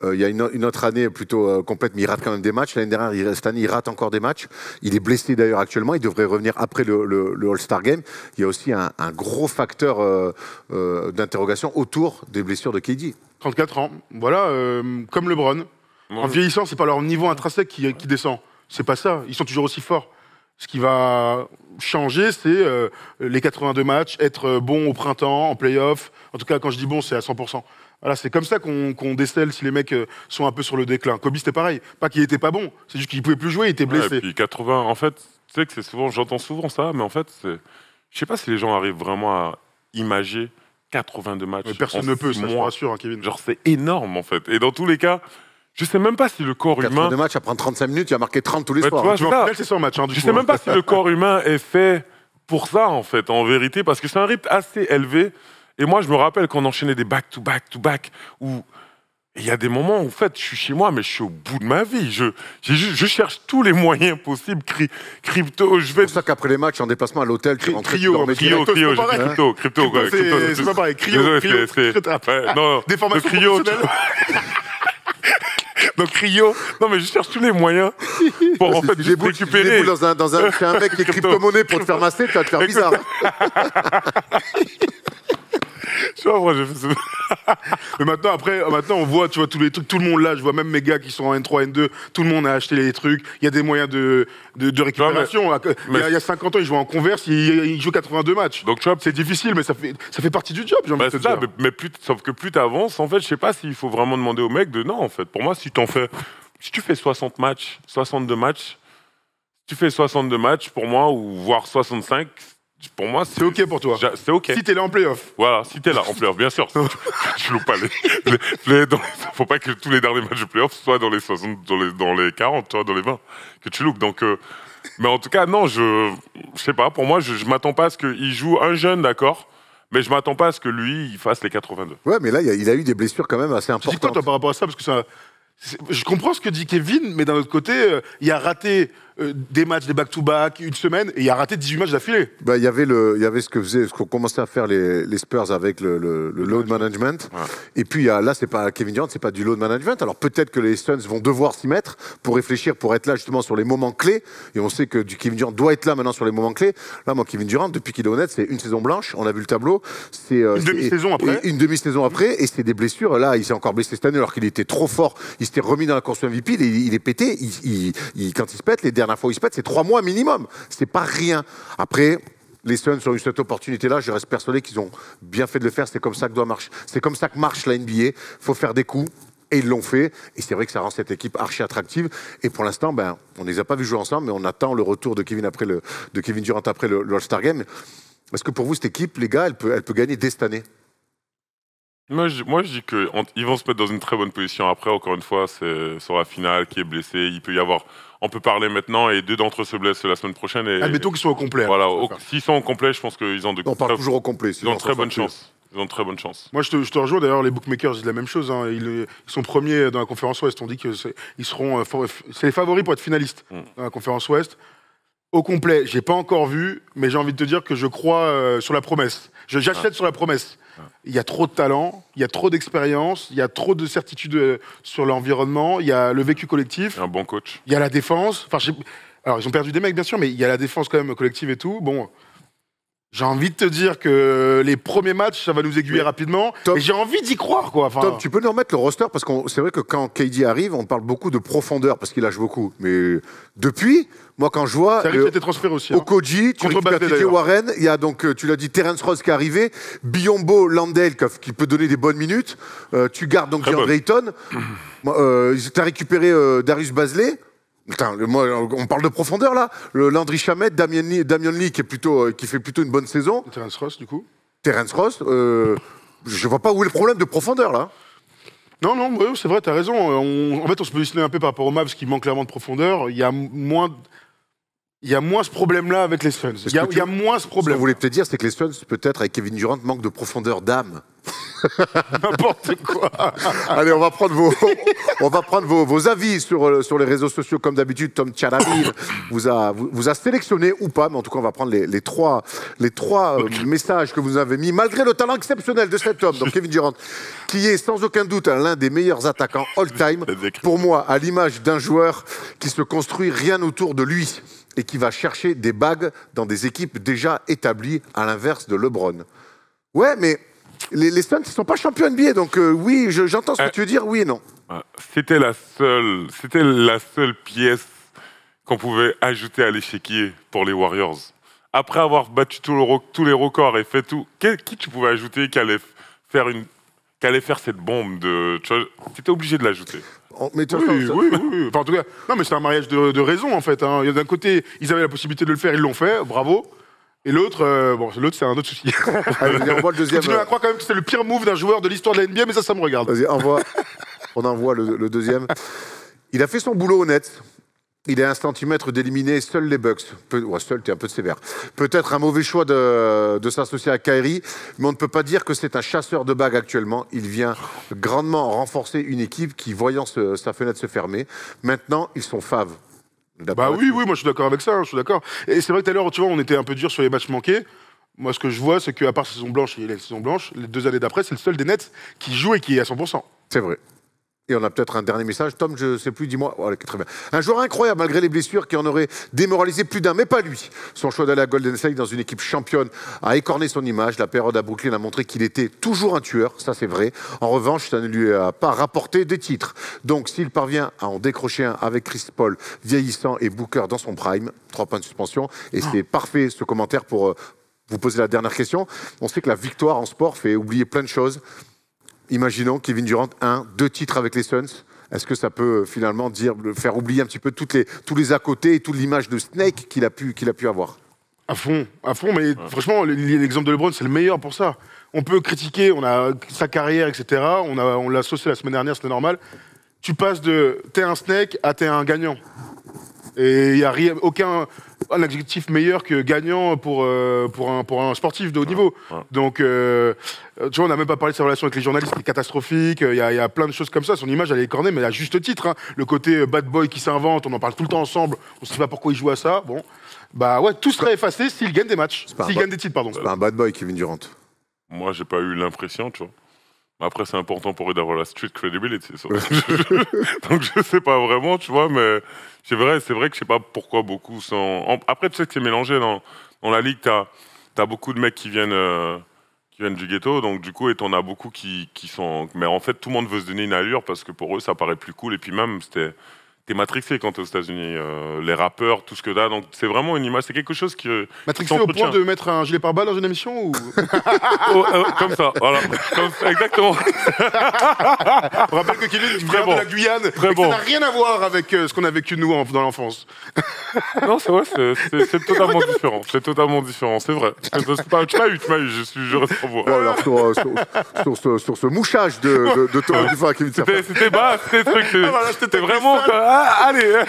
Il y a une autre année plutôt complète, mais il rate quand même des matchs. L'année dernière, cette année, il rate encore des matchs. Il est blessé d'ailleurs actuellement. Il devrait revenir après le All-Star Game. Il y a aussi un gros facteur d'interrogation autour des blessures de KD. 34 ans, voilà, comme LeBron. En vieillissant, c'est pas leur niveau intrinsèque qui descend. C'est pas ça. Ils sont toujours aussi forts. Ce qui va changer, c'est les 82 matchs, être bon au printemps, en play-off. En tout cas, quand je dis bon, c'est à 100%. Voilà, c'est comme ça qu'on décèle si les mecs sont un peu sur le déclin. Kobe, c'était pareil. Pas qu'il était pas bon, c'est juste qu'il pouvait plus jouer, il était blessé. Et puis 80, en fait, tu sais que c'est souvent, j'entends souvent ça, mais en fait, je sais pas si les gens arrivent vraiment à imager 82 matchs. Mais personne ne peut, ça, je te rassure, hein, Kevin. Genre, c'est énorme, en fait. Et dans tous les cas, je sais même pas si le corps humain... 82 matchs, après 35 minutes, il a marqué 30 tous les soirs. Tu vois, c'est 100 matchs. Hein, je sais même pas si le corps humain est fait pour ça, en fait, en vérité, parce que c'est un rythme assez élevé. Et moi, je me rappelle qu'on enchaînait des back-to-back, où il y a des moments où, en fait, je suis chez moi, mais je suis au bout de ma vie. Je cherche tous les moyens possibles. Crypto, je vais... C'est pour ça qu'après les matchs, en déplacement à l'hôtel, tu rentres Crypto, crypto, c'est pas pareil. Cryo, non, des formations professionnelles. Donc Cryo, non mais je cherche tous les moyens pour en fait juste récupérer. Chez un mec qui est crypto-monnaie pour te faire masser, tu vas te faire bizarre. Tu vois, moi j'ai fait ça. Mais maintenant, on voit, tu vois, tous les trucs, tout le monde là, je vois même mes gars qui sont en N3, N2, tout le monde a acheté les trucs, il y a des moyens de récupération. Il y a 50 ans, ils jouaient en Converse, ils jouent 82 matchs. Donc tu vois, c'est difficile, mais ça fait partie du job, j'ai envie de te dire. Sauf que plus t'avances, en fait, je sais pas s'il faut vraiment demander au mec de non, en fait. Pour moi, si tu fais 60 matchs, 62 matchs, tu fais 62 matchs, pour moi, ou voire 65, pour moi, c'est OK pour toi. C'est OK. Si t'es là en playoff. Voilà, si t'es là en playoff, bien sûr. Tu loupes pas faut pas que tous les derniers matchs de playoff soient dans les 60, dans les 40, toi, dans les 20, que tu loupes. Donc, mais en tout cas, non, je sais pas. Pour moi, je m'attends pas à ce qu'il joue un jeune, d'accord. Mais je m'attends pas à ce que lui, il fasse les 82. Ouais, mais là, il a eu des blessures quand même assez importantes. Tu dis quoi, toi, par rapport à ça? Parce que ça... Je comprends ce que dit Kevin, mais d'un autre côté, il a raté des matchs, des back-to-back, une semaine, et il a raté 18 matchs d'affilée. Bah, il y avait ce qu'ont commencé à faire les Spurs avec le load management. Ouais. Et puis là, c'est pas Kevin Durant, c'est pas du load management. Alors peut-être que les Suns vont devoir s'y mettre pour réfléchir, pour être là justement sur les moments clés. Et on sait que Kevin Durant doit être là maintenant sur les moments clés. Là, moi, Kevin Durant, depuis qu'il est honnête, c'est une saison blanche. On a vu le tableau. C'est une demi-saison après. Une demi-saison après, et c'est des blessures. Là, il s'est encore blessé cette année alors qu'il était trop fort. Il s'était remis dans la course MVP. Il est pété. Quand il se pète, les dernières fois où il se pète, c'est 3 mois minimum. C'est pas rien. Après, les Suns ont eu cette opportunité-là. Je reste persuadé qu'ils ont bien fait de le faire. C'est comme ça que doit marcher. C'est comme ça que marche la NBA. Il faut faire des coups. Et ils l'ont fait. Et c'est vrai que ça rend cette équipe archi attractive. Et pour l'instant, on ne les a pas vus jouer ensemble, mais on attend le retour de Kevin Durant après le All-Star Game. Est-ce que pour vous, cette équipe, les gars, elle peut gagner dès cette année? Moi, je dis qu'ils vont se mettre dans une très bonne position. Après, encore une fois, c'est sur la finale, qui est blessé. Il peut y avoir... On peut parler maintenant, et 2 d'entre eux se blessent la semaine prochaine. Admettons qu'ils soient au complet. Voilà, s'ils sont au complet, je pense qu'ils ont on parle toujours au complet. Ils ont très bonne chance. Ils ont très bonne chance. Moi, je te rejoins. D'ailleurs, les bookmakers disent la même chose. Hein. Ils sont premiers dans la conférence Ouest. On dit que c'est les favoris pour être finalistes dans la conférence Ouest. Au complet, j'ai pas encore vu, mais j'ai envie de te dire que je crois sur la promesse. J'achète sur la promesse. Il y a trop de talent, il y a trop d'expérience, il y a trop de certitude sur l'environnement, il y a le vécu collectif. Il y a un bon coach. Il y a la défense. Alors, ils ont perdu des mecs, bien sûr, mais il y a la défense quand même collective et tout. Bon, j'ai envie de te dire que les premiers matchs, ça va nous aiguiller rapidement. Et j'ai envie d'y croire, quoi. Enfin... Tom, tu peux nous remettre le roster? Parce que c'est vrai que quand KD arrive, on parle beaucoup de profondeur, parce qu'il lâche beaucoup. Mais depuis, moi, quand je vois... Ça arrive, été transféré aussi. Okoji, tu récupères TJ Warren, il y a donc, tu l'as dit, Terence Ross qui est arrivé, Biyombo Landale qui peut donner des bonnes minutes, tu gardes donc DeAndre Ayton, tu as récupéré Darius Bazley. Putain, on parle de profondeur là. Landry Shamet, Damian Lee qui fait plutôt une bonne saison. Terence Ross, du coup. Terence Ross, je vois pas où est le problème de profondeur là. Non, c'est vrai, t'as raison. En fait, on se positionnait un peu par rapport aux Mavs qui manquent clairement de profondeur. Il y a il y a moins ce problème-là avec les Suns. Il y a moins ce Ce problème. qu'on voulait peut-être dire, c'est que les Suns, peut-être, avec Kevin Durant, manquent de profondeur d'âme. N'importe quoi. Allez, on va prendre vos avis sur les réseaux sociaux. Comme d'habitude, Tom Tchadamil vous a sélectionné ou pas, mais en tout cas, on va prendre les trois messages que vous avez mis, malgré le talent exceptionnel de cet homme, donc Kevin Durant, qui est sans aucun doute l'un des meilleurs attaquants all-time. Pour moi, à l'image d'un joueur qui se construit rien autour de lui et qui va chercher des bagues dans des équipes déjà établies, à l'inverse de LeBron. Ouais, mais les Suns ne sont pas champions NBA, donc oui, j'entends ce que tu veux dire, oui et non. C'était la seule pièce qu'on pouvait ajouter à l'échiquier pour les Warriors. Après avoir battu tous les records et fait tout, qui tu pouvais ajouter qui allait faire cette bombe de... Tu étais obligé de l'ajouter. Oui. Enfin, en tout cas, non, mais c'est un mariage de raison, en fait. Hein. D'un côté, ils avaient la possibilité de le faire, ils l'ont fait, bravo. Et l'autre, l'autre, c'est un autre souci. Allez, on envoie le deuxième. Je continue à croire quand même que c'est le pire move d'un joueur de l'histoire de la NBA, mais ça me regarde. Vas-y, on envoie le deuxième. Il a fait son boulot honnête. Il est à 1 centimètre d'éliminer seuls les Bucks. Seul, t'es un peu sévère. Peut-être un mauvais choix de s'associer à Kyrie, mais on ne peut pas dire que c'est un chasseur de bagues actuellement. Il vient grandement renforcer une équipe qui, voyant sa fenêtre se fermer, maintenant, ils sont faves. Bah oui, moi je suis d'accord avec ça, je suis d'accord. Et c'est vrai que tout à l'heure, tu vois, on était un peu dur sur les matchs manqués. Moi, ce que je vois, c'est qu'à part saison blanche et les saisons blanches, les 2 années d'après, c'est le seul des Nets qui joue et qui est à 100%. C'est vrai. Et on a peut-être un dernier message. Tom, je ne sais plus, dis-moi. Oh, très bien. Un joueur incroyable, malgré les blessures, qui en aurait démoralisé plus d'un, mais pas lui. Son choix d'aller à Golden State dans une équipe championne a écorné son image. La période à Brooklyn a montré qu'il était toujours un tueur, ça c'est vrai. En revanche, ça ne lui a pas rapporté des titres. Donc, s'il parvient à en décrocher un avec Chris Paul vieillissant et Booker dans son prime, 3 points de suspension. Et c'est parfait ce commentaire pour vous poser la dernière question. On sait que la victoire en sport fait oublier plein de choses. Imaginons Kevin Durant, 2 titres avec les Suns. Est-ce que ça peut finalement faire oublier un petit peu tous les à côté et toute l'image de Snake qu'il a pu avoir? À fond, mais franchement, l'exemple de LeBron, c'est le meilleur pour ça. On peut critiquer, on a sa carrière, etc. On l'a saucé la semaine dernière, c'était normal. Tu passes de t'es un Snake à t'es un gagnant. Et il n'y a aucun adjectif meilleur que gagnant pour un sportif de haut niveau. Donc, tu vois, on n'a même pas parlé de sa relation avec les journalistes, qui est catastrophique. Il y a plein de choses comme ça. Son image, elle est écornée, mais à juste titre. Hein. Le côté bad boy qui s'invente, on en parle tout le temps ensemble. On ne sait pas pourquoi il joue à ça. Bon, bah ouais, tout serait effacé s'il gagne des matchs. S'il gagne des titres, pardon. C'est pas un bad boy, Kevin Durant. Moi, j'ai pas eu l'impression, tu vois. Après, c'est important pour eux d'avoir la street credibility. Ça. Donc, je sais pas vraiment, tu vois, mais c'est vrai que je sais pas pourquoi beaucoup sont... Après, tu sais que c'est mélangé dans la ligue. T'as beaucoup de mecs qui viennent du ghetto, donc du coup, et t'en as beaucoup qui sont... Mais en fait, tout le monde veut se donner une allure parce que pour eux, ça paraît plus cool. Et puis même, t'es matrixé quand t'es aux États-Unis. Les rappeurs, tout ce que t'as. Donc, c'est vraiment une image. C'est quelque chose qui... Matrixé au point de mettre un gilet pare-balles dans une émission ou... Comme ça, voilà. Exactement. On rappelle que Kevin vient de la Guyane et que ça n'a rien à voir avec ce qu'on a vécu nous dans l'enfance. Non, c'est vrai, c'est totalement différent. C'est totalement différent, c'est vrai. Tu m'as eu, je reste pour vous. Alors, sur ce mouchage de Kevin Durant. C'était bas, c'était vraiment... allez.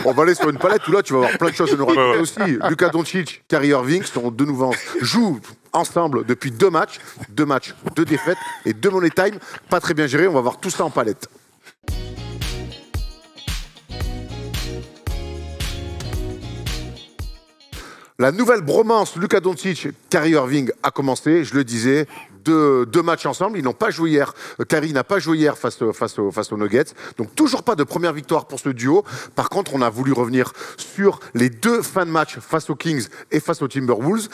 On va aller sur une palette où là, tu vas avoir plein de choses à nous raconter aussi. Luka Doncic, Kyrie Irving sont 2 nouveaux jouent ensemble depuis 2 matchs, 2 défaites et 2 money time. Pas très bien géré, on va voir tout ça en palette. La nouvelle bromance Luka Doncic, Kyrie Irving a commencé, je le disais. 2 matchs ensemble, ils n'ont pas joué hier. Kyrie n'a pas joué hier face aux Nuggets. Donc toujours pas de première victoire pour ce duo. Par contre, on a voulu revenir sur les 2 fins de match face aux Kings et face aux Timberwolves.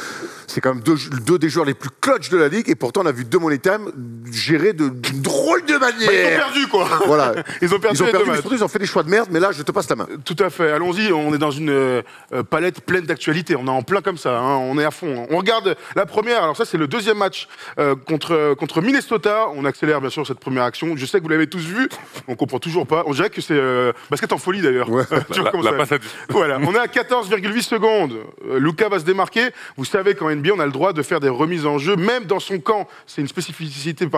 C'est quand même 2 des joueurs les plus clutch de la ligue. Et pourtant, on a vu 2 money time gérés d'une drôle de manière. Ils ont perdu, quoi. Voilà. Ils ont perdu, mais surtout, ils ont fait des choix de merde. Mais là, je te passe la main. Tout à fait. Allons-y. On est dans une palette pleine d'actualité. On est en plein comme ça. Hein. On est à fond. On regarde la première. Alors ça, c'est le 2e match contre Minnesota. On accélère bien sûr cette première action. Je sais que vous l'avez tous vu. On comprend toujours pas. On dirait que c'est basket en folie d'ailleurs. Ouais. Voilà. On est à 14,8 secondes. Luka va se démarquer. Vous savez qu'en NBA, on a le droit de faire des remises en jeu, même dans son camp. C'est une spécificité.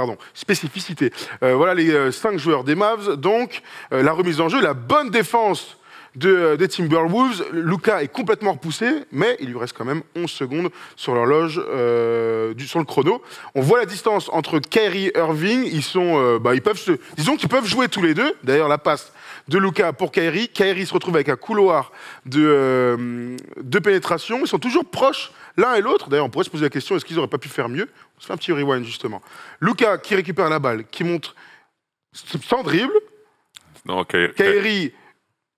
Voilà les 5 joueurs des Mavs. Donc la remise en jeu, la bonne défense des Timberwolves. Luka est complètement repoussé, mais il lui reste quand même 11 secondes sur l'horloge, sur le chrono. On voit la distance entre Kyrie et Irving. Disons qu'ils peuvent jouer tous les deux. D'ailleurs, la passe de Luka pour Kyrie. Kyrie se retrouve avec un couloir de pénétration. Ils sont toujours proches l'un et l'autre. D'ailleurs, on pourrait se poser la question, est-ce qu'ils n'auraient pas pu faire mieux? On se fait un petit rewind, justement. Luka qui récupère la balle, qui monte sans dribble. Non, Kyrie,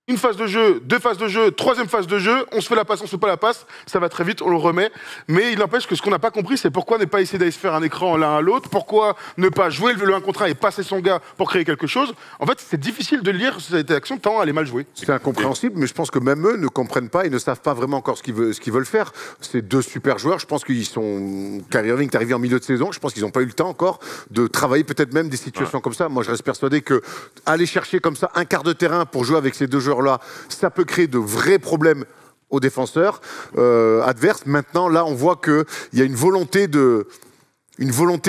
une phase de jeu, deux phases de jeu, troisième phase de jeu, on se fait la passe, on se fait pas la passe, ça va très vite, on le remet. Mais il n'empêche que ce qu'on n'a pas compris, c'est pourquoi ne pas essayer d'aller se faire un écran l'un à l'autre, pourquoi ne pas jouer le 1 contre 1 et passer son gars pour créer quelque chose. En fait, c'est difficile de lire cette action tant elle est mal jouée. C'est incompréhensible, mais je pense que même eux ne comprennent pas et ne savent pas vraiment encore ce qu'ils veulent faire. C'est deux super joueurs, je pense qu'ils sont... Kyrie Irving est arrivé en milieu de saison, je pense qu'ils n'ont pas eu le temps encore de travailler peut-être même des situations comme ça. Moi, je reste persuadé que aller chercher comme ça un quart de terrain pour jouer avec ces deux joueurs-là, ça peut créer de vrais problèmes aux défenseurs adverses. Maintenant, là, on voit qu'il y a une volonté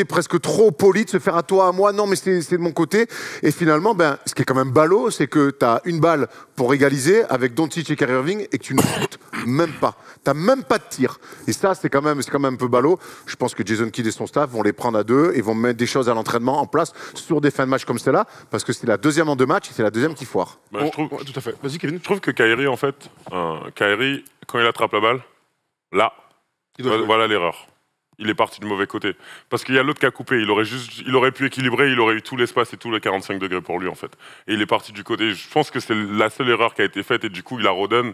presque trop polie de se faire à toi, à moi, non mais c'est de mon côté. Et finalement, ce qui est quand même ballot, c'est que tu as une balle pour égaliser avec Doncic et Kyrie Irving et que tu ne shootes même pas. Tu n'as même pas de tir. Et ça, c'est quand même un peu ballot. Je pense que Jason Kidd et son staff vont les prendre à deux et vont mettre des choses à l'entraînement en place sur des fins de match comme celle-là, parce que c'est la deuxième en 2 matchs et c'est la deuxième qui foire. Je trouve, Tout à fait. Vas-y, Kevin. je trouve que Kyrie, en fait, Kyrie, quand il attrape la balle, là, voilà l'erreur. Il est parti du mauvais côté. Parce qu'il y a l'autre qui a coupé. Il aurait pu équilibrer, il aurait eu tout l'espace et tous les 45 degrés pour lui, en fait. Et il est parti du côté. Je pense que c'est la seule erreur qui a été faite et du coup, il la redonne.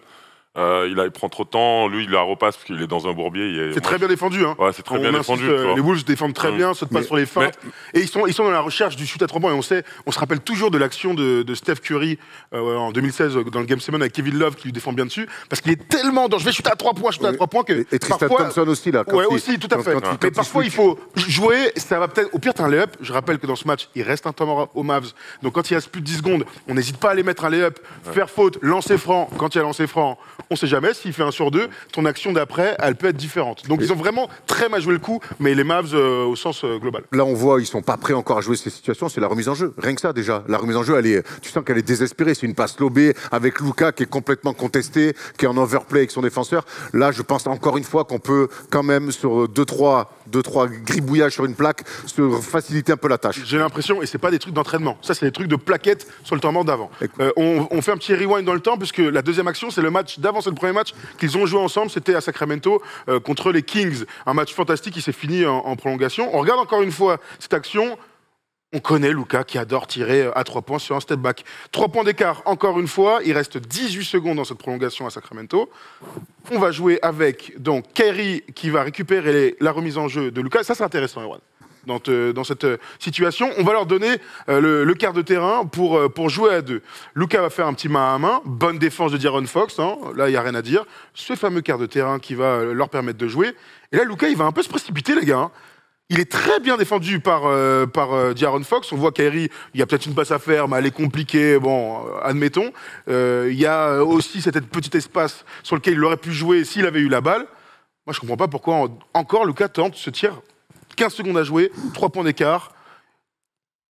Il prend trop de temps, lui il la repasse parce qu'il est dans un bourbier. C'est très bien défendu. Hein. Ouais, c'est très bien défendu. Les Wolves défendent très bien, sautent pas sur les feintes. Et ils sont dans la recherche du shoot à 3 points. Et on se rappelle toujours de l'action de Steph Curry en 2016 dans le Game 7 avec Kevin Love qui lui défend bien dessus. Parce qu'il est tellement dans je vais shooter à 3 points, que. Et Tristan Thompson aussi, là. Ouais, aussi, tout à fait. Mais parfois il faut jouer, ça va peut-être. Au pire, t'as un lay-up. Je rappelle que dans ce match, il reste un temps mort aux Mavs. Donc quand il reste plus de 10 secondes, on n'hésite pas à aller mettre un lay-up, faire faute, lancer franc. Quand il y a lancé franc, on sait jamais. S'il fait 1 sur 2, ton action d'après, elle peut être différente. Donc ils ont vraiment très mal joué le coup, mais les Mavs au sens global. Là, on voit, ils sont pas prêts encore à jouer ces situations. C'est la remise en jeu. Rien que ça, déjà. La remise en jeu, tu sens qu'elle est désespérée. C'est une passe lobée avec Luka qui est complètement contesté, qui est en overplay avec son défenseur. Là, je pense encore une fois qu'on peut quand même sur 2-3 gribouillages sur une plaque se faciliter un peu la tâche. J'ai l'impression, et c'est pas des trucs d'entraînement. Ça, c'est des trucs de plaquettes sur le temps mort d'avant. On fait un petit rewind dans le temps, puisque la deuxième action, c'est le match d'avant, c'est le premier match qu'ils ont joué ensemble, c'était à Sacramento contre les Kings. Un match fantastique qui s'est fini en prolongation. On regarde encore une fois cette action. On connaît Luka qui adore tirer à 3 points sur un step back. 3 points d'écart, encore une fois. Il reste 18 secondes dans cette prolongation à Sacramento. On va jouer avec donc Kyrie qui va récupérer la remise en jeu de Luka. Ça, c'est intéressant, Erwan. Dans cette situation, on va leur donner le quart de terrain pour jouer à 2. Luka va faire un petit main à main, bonne défense de De'Aaron Fox, hein, là il n'y a rien à dire. Ce fameux quart de terrain qui va leur permettre de jouer. Et là, Luka, il va un peu se précipiter, les gars. Hein. Il est très bien défendu par De'Aaron Fox. On voit Kyrie, il y a peut-être une passe à faire, mais elle est compliquée, bon, admettons. Il y a aussi cet petit espace sur lequel il aurait pu jouer s'il avait eu la balle. Moi, je ne comprends pas pourquoi encore Luka tente ce tir. 15 secondes à jouer, 3 points d'écart.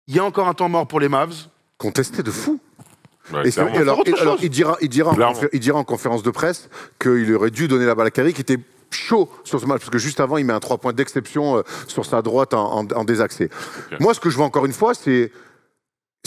Il y a encore un temps mort pour les Mavs. Contesté de fou. Ouais, Et alors, il dira en conférence de presse qu'il aurait dû donner la balle à Kyrie, qui était chaud sur ce match, parce que juste avant, il met un 3 points d'exception sur sa droite en désaxé. Okay. Moi, ce que je vois encore une fois, c'est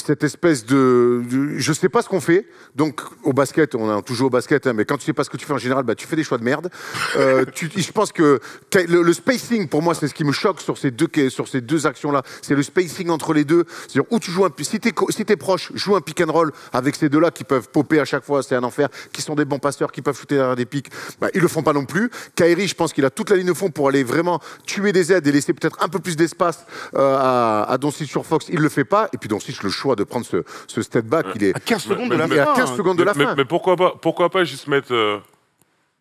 cette espèce je sais pas ce qu'on fait. Donc au basket, on a toujours au basket, hein, mais quand tu sais pas ce que tu fais en général, tu fais des choix de merde. Je pense que le spacing, pour moi, c'est ce qui me choque sur ces deux actions-là. C'est le spacing entre les deux. C'est-à-dire où tu joues si t'es proche, joue un pick and roll avec ces deux-là qui peuvent popper à chaque fois, c'est un enfer, qui sont des bons passeurs, qui peuvent shooter derrière des pics. Ils le font pas non plus. Kyrie, je pense qu'il a toute la ligne de fond pour aller vraiment tuer des aides et laisser peut-être un peu plus d'espace à Doncic sur Fox. Il le fait pas. Et puis Doncic, le choix de prendre ce step back, il est à 15 secondes de la fin. À 15 secondes de la fin. Mais pourquoi pas juste mettre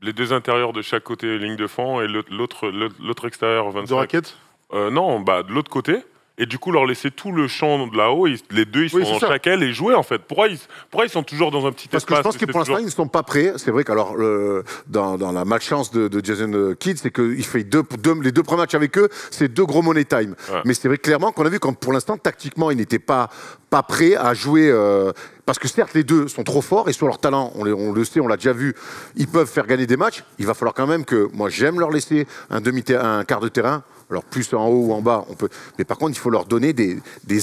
les deux intérieurs de chaque côté ligne de fond et l'autre extérieur 25. De raquettes Non, de l'autre côté. Et du coup, leur laisser tout le champ de là-haut, les deux, ils sont dans chaque aile et jouer, en fait. Pourquoi ils sont toujours dans un petit espace? Parce que je pense que pour l'instant, ils ne sont pas prêts. C'est vrai qu'alors, dans la malchance de Jason Kidd, c'est qu'il fait les deux premiers matchs avec eux, c'est 2 gros money time. Ouais. Mais c'est vrai clairement qu'on a vu, pour l'instant, tactiquement, il n'était pas prêt à jouer... Parce que certes, les deux sont trop forts et sur leur talent, on le sait, on l'a déjà vu, ils peuvent faire gagner des matchs. Il va falloir quand même que, moi j'aime leur laisser un quart de terrain, alors plus en haut ou en bas, on peut. Mais par contre, il faut leur donner des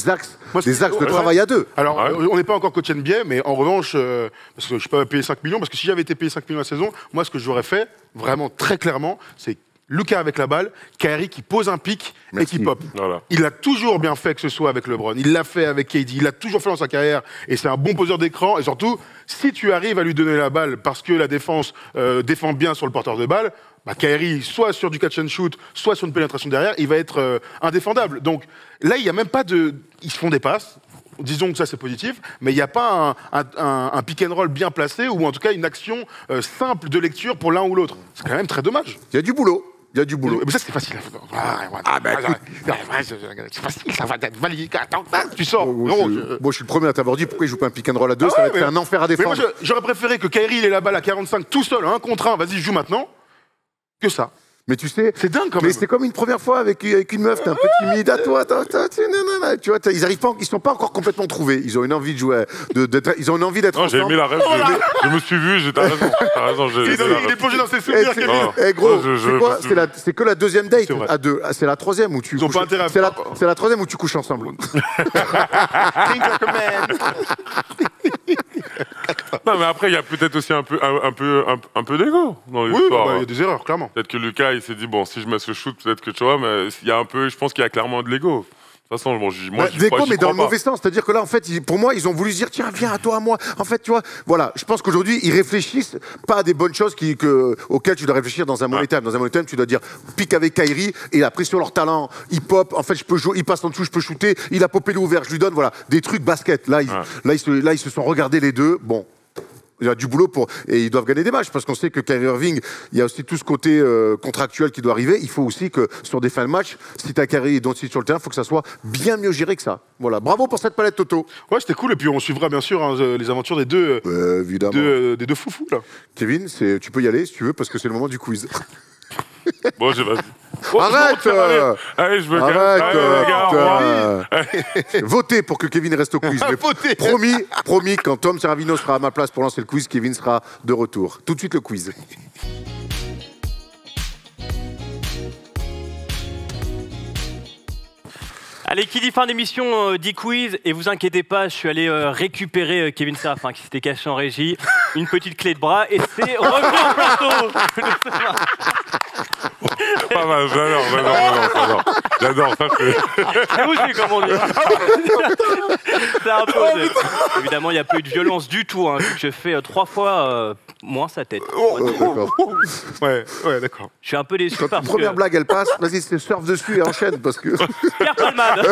axes, de travail à deux. Alors, on n'est pas encore coach NBA, mais en revanche, parce que je ne suis pas payé 5 millions, parce que si j'avais été payé 5 millions la saison, moi ce que j'aurais fait, vraiment très clairement, c'est Lucas avec la balle, Kyrie qui pose un pic et qui pop. Voilà. Il a toujours bien fait, que ce soit avec LeBron, il l'a fait avec KD, il l'a toujours fait dans sa carrière, et c'est un bon poseur d'écran, et surtout, si tu arrives à lui donner la balle parce que la défense défend bien sur le porteur de balle, bah Kyrie, soit sur du catch and shoot, soit sur une pénétration derrière, il va être indéfendable. Donc là, il n'y a même pas de... Ils se font des passes. Disons que ça c'est positif, mais il n'y a pas un pick and roll bien placé ou en tout cas une action simple de lecture pour l'un ou l'autre. C'est quand même très dommage. Il y a du boulot. Il y a du boulot. Mais ça c'est facile. C'est facile, ça va être validé. Tu sors. Moi je suis le premier à t'avoir dit pourquoi il joue pas un pick and roll à deux, ça va être un enfer à défendre. Mais moi j'aurais préféré que Kyrie il ait la balle à 45 tout seul, 1 contre 1, vas-y joue maintenant, que ça. Mais tu sais, c'est dingue quand même. Mais c'est comme une première fois avec une meuf, t'es un peu timide à toi, tu vois, ils arrivent pas, ils sont pas encore complètement trouvés. Ils ont une envie de jouer, ils ont une envie d'être ensemble. J'ai aimé la rêve, je me suis vu, t'as raison, il est plongé dans ses souvenirs. Eh gros, c'est quoi? C'est que la deuxième date à deux. C'est la troisième où tu. Ils ont pas intérêt. C'est la troisième où tu couches ensemble. Non, mais après, il y a peut-être aussi un peu d'ego dans l'histoire. Oui, il y a des erreurs, clairement. Peut-être que Lucas, il s'est dit, bon, si je mets ce shoot, peut-être que tu vois, mais il y a un peu, je pense qu'il y a clairement de l'ego. De toute façon, bon, moi, d'ego, mais dans le mauvais sens. C'est-à-dire que là, en fait, pour moi, ils ont voulu se dire, tiens, viens à toi, à moi. En fait, tu vois, voilà. Je pense qu'aujourd'hui, ils réfléchissent pas à des bonnes choses auxquelles tu dois réfléchir dans un money time. Dans un money time, tu dois dire, pique avec Kyrie, et après, sur leur talent, il pop. En fait, je peux jouer, il passe en dessous, je peux shooter. Il a popé l'ouvert, je lui donne, voilà. Des trucs basket. Là, ils se sont regardés les deux. Bon. Il y a du boulot et ils doivent gagner des matchs parce qu'on sait que Kyrie Irving, il y a aussi tout ce côté contractuel qui doit arriver. Il faut aussi que sur des fins de match, si t'as Kyrie et Doncic sur le terrain, il faut que ça soit bien mieux géré que ça. Voilà, bravo pour cette palette Toto. Ouais, c'était cool et puis on suivra bien sûr les aventures des deux, des deux foufous là. Kevin, tu peux y aller si tu veux parce que c'est le moment du quiz. Bon, vas-y. Arrête Allez, je veux Votez pour que Kevin reste au quiz. Mais promis, quand Tom Serravino sera à ma place pour lancer le quiz, Kevin sera de retour. Tout de suite le quiz. Allez, qui dit fin d'émission, dit quiz. Et vous inquiétez pas, je suis allé récupérer Kevin Serafin qui s'était caché en régie. Une petite clé de bras et c'est revenu en plateau. Pas mal, j'adore. Ça, c'est aussi, comme on dit. C'est un peu... Évidemment, il n'y a pas eu de violence du tout. Vu que je fais 3 fois moins sa tête. Ouais, d'accord. Je suis un peu déçu. Quand la première blague, elle passe, vas-y, surfe dessus et enchaîne parce que... Pierre Palmade.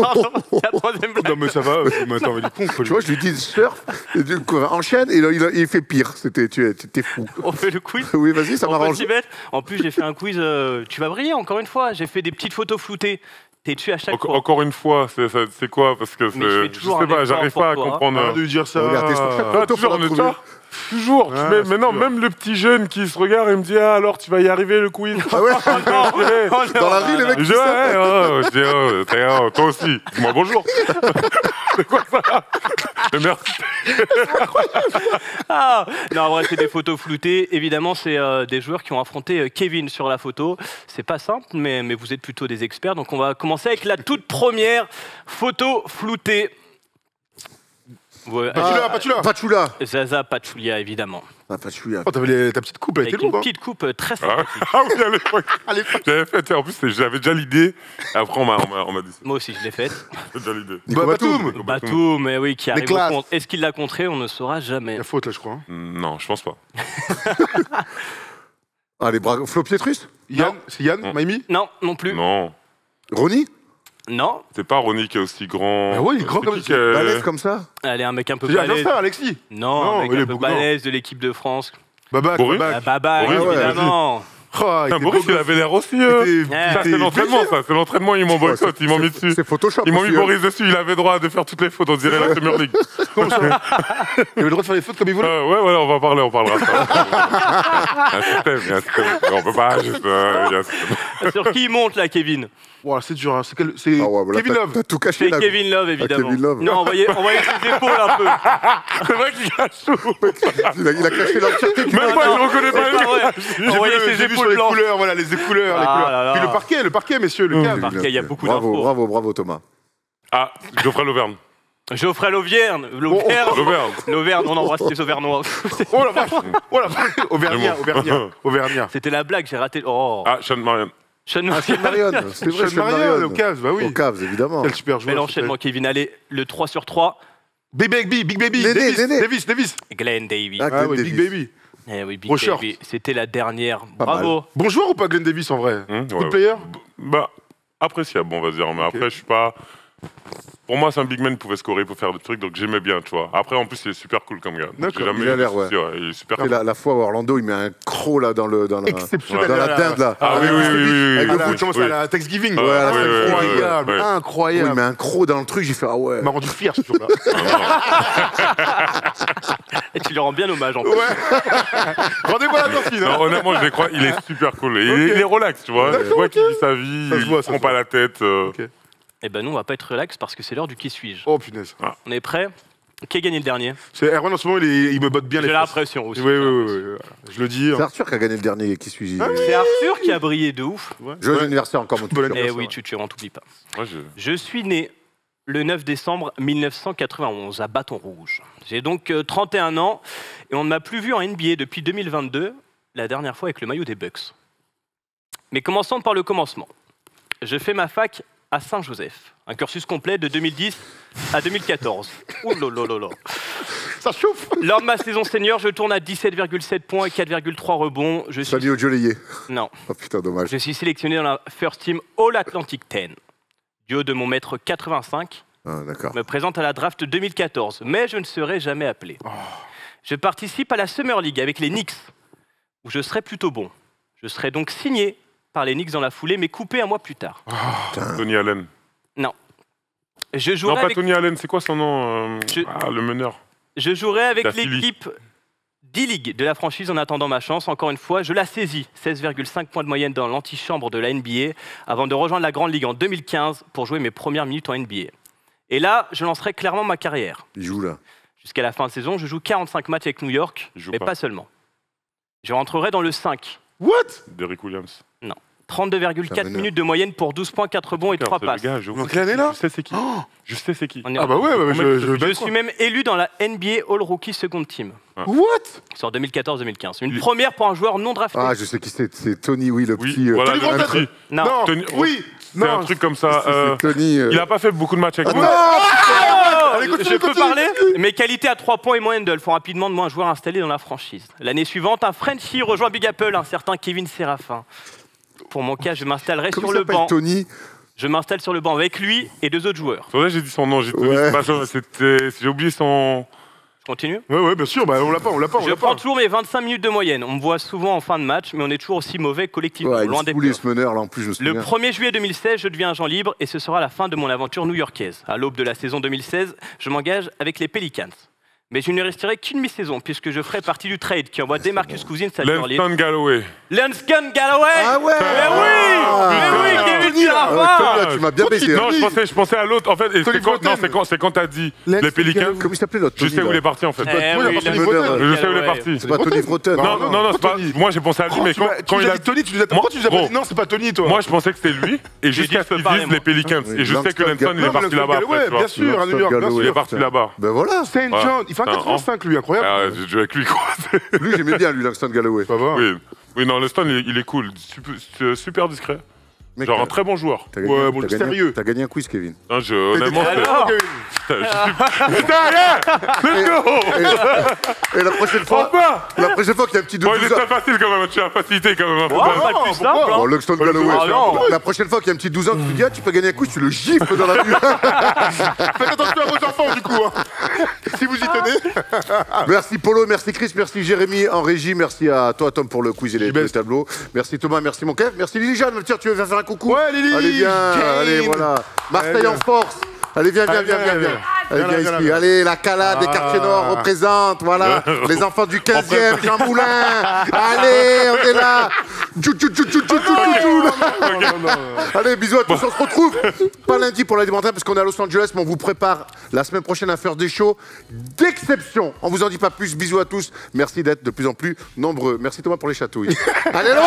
Pardon, la troisième blague. Non mais ça va, attends, mais du con. Tu vois, je lui dis surf, et du coup, enchaîne et il fait pire. T'es fou. On fait le quiz. Oui, vas-y, ça m'arrange. En plus, j'ai fait un quiz. Tu vas briller encore une fois. J'ai fait des petites photos floutées. T'es dessus à chaque fois. Encore une fois, c'est quoi? Parce que je sais pas, j'arrive pas à comprendre. Arrête de dire ça. Regarde, toujours. Non, même le petit jeune qui se regarde et me dit alors tu vas y arriver le quiz. Ah ouais. Dans la rue, les mecs. Je dis toi aussi. Dis-moi bonjour. C'est quoi ça? Merci. Non, en vrai, c'est des photos floutées. Évidemment, c'est des joueurs qui ont affronté Kevin sur la photo. C'est pas simple, mais vous êtes plutôt des experts. Donc, on va commencer avec la toute première photo floutée. Ouais. Patchoula. Zaza Pachulia, évidemment. Patchoula. Oh, t'avais ta petite coupe, elle était Avec longue. une petite coupe très sympathique. Ah oui, à l'époque. J'avais fait, en plus, j'avais déjà l'idée. Après, on m'a dit ça. Moi aussi, je l'ai faite. J'ai déjà l'idée. Batum, mais oui, qui arrive au compte. Est-ce qu'il l'a contré? On ne saura jamais. Il y a faute, là, je crois. Non, je pense pas. Les bras... Flo Pietrus? Yann? C'est Yann? Maïmi? Non, non plus. Non. Ronnie? Non. C'est pas Ronnie qui est aussi grand. Ah ouais, il est grand comme ça. Balèze comme ça? Allez, un mec un peu C'est balèze. frère, Alexis? Non, un mec un peu balèze de l'équipe de France. Babac. Boris? Babac, Boris, évidemment. Oh, il était Boris, beau il gosse. avait l'air aussi. Il était- Ça, c'est l'entraînement, ça. C'est l'entraînement, ils m'ont boycott, ils m'ont mis dessus. C'est Photoshop. Ils m'ont mis aussi, hein. Boris dessus, il avait droit de faire toutes les fautes, on dirait la Premier League. Comme ça. Il avait le droit de faire les fautes comme il voulait. Ouais, on va parler, on parlera. Il y a un système. On peut pas juste. Il y a un système. Sur qui il monte là, Kevin? Voilà, c'est dur. Hein. C'est Ah ouais, voilà, Kevin Love. T'as tout caché C'est là. Kevin Love, évidemment. Kevin Love. Non, envoyez ses épaules un peu. C'est vrai qu'il cache tout. Il a caché l'entièreté du Même moi, je reconnais C'est pas pas vrai. Envoyez J'ai ses vu sur épaules les blanches. couleurs, voilà, les couleurs. Ah là là. Puis le parquet, messieurs, le cadre. Parquet, il y a beaucoup Bravo, d'infos. bravo Thomas. Ah, Geoffrey Lauvergne. Geoffrey Lauvergne. L'Auvergne, on embrasse les Auvergnois. Oh la vache. Auvergnat. C'était la blague, j'ai raté. Oh. Ah, Sean Marion. Sean Marion, c'est vrai, Sean Marion, au Cavs, bah oui. Au Cavs, évidemment. Quel super joueur. Mais l'enchaînement, Kevin. Allez, le 3 sur 3. Big Baby, Néné. Davis. Glenn Davis. Ah, Ah Glenn oui, Davis. Big Baby. Eh oui, Big Gros short. Baby. C'était la dernière. Pas Bravo. Bon joueur ou pas Glenn Davis en vrai Ouais. Good player. Bah, appréciable, on va dire. Mais après, je suis pas. Pour moi, c'est un big man, il pouvait scorer, il peut faire des trucs, donc j'aimais bien, tu vois. Après, en plus, il est super cool comme gars. D'accord. J'ai jamais Il a eu de l'air, soucis, il est super Et cool. la fois où Orlando, il met un croc là dans la Exceptionnel. dinde là. Ah oui. Avec Ah, le là, foot. comment ça, à la Thanksgiving Ouais, Ah, ouais, c'est ouais, incroyable, ouais, ouais. Oui, il incroyable. met un croc dans le truc, j'ai fait ah ouais. Il m'a rendu fier ce jour-là. Et tu lui rends bien hommage en plus. Rendez-vous à la cantine. Non, hein. honnêtement, je les crois, il est super cool. Et il est relax, tu vois. Tu vois qu'il vit sa vie, Ça se il voit, ne ça prend se pas voit. la tête. Ok. Eh ben nous, on va pas être relax parce que c'est l'heure du qui suis-je. Oh punaise. On est prêt? Qui a gagné le dernier? C'est Erwan en ce moment, il me botte bien les J'ai fesses. l'impression aussi. Oui. Je le dis. C'est Arthur qui a gagné le dernier, qui suis-je C'est Arthur qui a brillé de ouf. Joyeux anniversaire encore, mon Bon petit. Eh oui, tu on t'oublie pas. Moi, Je suis né le 9 décembre 1991 à Bâton Rouge. J'ai donc 31 ans et on ne m'a plus vu en NBA depuis 2022, la dernière fois avec le maillot des Bucks. Mais commençons par le commencement. Je fais ma fac à Saint-Joseph, un cursus complet de 2010 à 2014. Ouh là là là là. Ça chauffe. Lors de ma saison senior, je tourne à 17,7 points et 4,3 rebonds. Je suis... Salut au Joliet. Non. Oh putain, dommage. Je suis sélectionné dans la First Team All Atlantic 10. Du haut de mon mètre 85, Ah, d'accord. me présente à la draft 2014, mais je ne serai jamais appelé. Je participe à la Summer League avec les Knicks, où je serai plutôt bon. Je serai donc signé par les Knicks dans la foulée, mais coupé un mois plus tard. Tony Allen. Non. Je Non, jouerai pas avec, Tony Allen, c'est quoi son nom le meneur. je jouerai avec La Philly. l'équipe D-League de la franchise en attendant ma chance. Encore une fois, je la saisis. 16,5 points de moyenne dans l'antichambre de la NBA avant de rejoindre la Grande Ligue en 2015 pour jouer mes premières minutes en NBA. Et là, je lancerai clairement ma carrière. Il joue là. Jusqu'à la fin de saison, je joue 45 matchs avec New York, Il joue mais pas. pas seulement. Je rentrerai dans le 5. What? Derrick Williams. 32,4 meneur. minutes de moyenne pour 12 points, 4 rebonds et 3 C'est le passes. gars, Donc l'année là? Je sais c'est qui. Je sais c'est qui. On est- Ah bah ouais, je suis même élu dans la NBA All Rookie Second Team What? sur 2014-2015. Une première pour un joueur non drafté. Ah, je sais qui c'est. C'est Tony, oui, le Oui, petit. voilà, Tony le Brodeur. petit. Non. Non. Tony- Oui. C'est un truc comme ça. C'est Tony. Il a pas fait beaucoup de matchs avec Non. moi. Allez, continue, Je peux continue. parler. Mes qualités à 3 points et moyenne le font rapidement de moi un joueur installé dans la franchise. L'année suivante, un Frenchie rejoint Big Apple, un certain Kevin Séraphin. Pour mon cas, je m'installerai Comment sur il le s'appelle banc. Tony? Je m'installe sur le banc avec lui et 2 autres joueurs. C'est vrai, j'ai dit son nom. J'ai Ouais. j'ai oublié son. Je continue. Ouais, bien sûr, bah on l'a pas. Je prends toujours mes 25 minutes de moyenne. On me voit souvent en fin de match, mais on est toujours aussi mauvais collectivement, Ouais, il loin des fout les playoffs. meneurs là en plus, je me Le souviens. 1er juillet 2016, je deviens agent libre et ce sera la fin de mon aventure new-yorkaise. À l'aube de la saison 2016, je m'engage avec les Pelicans. Mais je ne resterai qu'une mi-saison puisque je ferai partie du trade qui envoie DeMarcus Cousins à New Orleans. Lanston Galloway. Lanston Galloway. Ah ouais. Mais oui, Kevin Tony, là, Séraphin. tu m'as bien baisé. Non, hein. je pensais à l'autre. En fait, et Tony c'est quand, Brodeur. non, c'est quand t'as dit Lanston les Pélicans. Galloway. Comment il s'appelait l'autre Je Tony sais où là il est parti en fait. Eh Oui, oui, parce que Lanston les Brodeur. Je sais où il est Galloway. parti. C'est pas Tony Froten. Non, c'est pas. Moi, j'ai pensé à lui, mais quand tu il nous a as dit Tony, tu nous as Moi, pourquoi tu nous as pas gros. dit non, c'est pas Tony, toi. Moi, je pensais que c'était lui, et jusqu'à ce peux qu'ils parler, disent moi. les Pelicans. Oui, Et je sais que Lanston Lanston, il est Non, parti mais là-bas Lanston après, tu Galloway, vois. bien sûr, à New York, bien Il est sûr. parti là-bas. Ben voilà. Saint Ouais. John, il fait un 85 lui, Ah, incroyable. j'ai joué avec lui, quoi. Lui, j'aimais bien, lui, Langston Galloway. Ça va. Oui, non, Lanston, il est cool. Super discret. Mec, Genre un très bon joueur. t'as Ouais, bon, t'as gagné- sérieux. T'as gagné un quiz, Kevin. Hein, honnêtement, Alors, Et la prochaine fois, qu'il y a un petit bon, il est 12 très facile quand même, tu as facilité quand même. ouais, pas le plus simple. Bon, hein. Luxton Galloway. Ah non. La prochaine fois qu'il y a un petit 12 ans qui te dit, ah, tu peux gagner un quiz, tu le gifles dans la rue. Faites attention à vos enfants, du coup. Hein. Si vous y tenez. Merci Polo, merci Chris, merci Jérémy en régie, merci à toi Tom pour le quiz et les J-Best. tableaux. Merci Thomas, merci mon Kev, merci Lily Jeanne. Tiens, tu veux faire un coucou? Ouais, Lily. Allez, viens, Jane. allez, voilà. Marseille Allez, en force. Allez, viens. Allez, viens là, ici. viens. Allez, la Calade des quartiers nord représente, voilà. Les enfants du 15e, Jean Moulin. Allez, on est là. Allez, bisous à tous, on se retrouve pas lundi pour la démonstration parce qu'on est à Los Angeles, mais on vous prépare la semaine prochaine à faire des shows d'exception. On vous en dit pas plus, bisous à tous. Merci d'être de plus en plus nombreux. Merci Thomas pour les chatouilles. Allez, loin,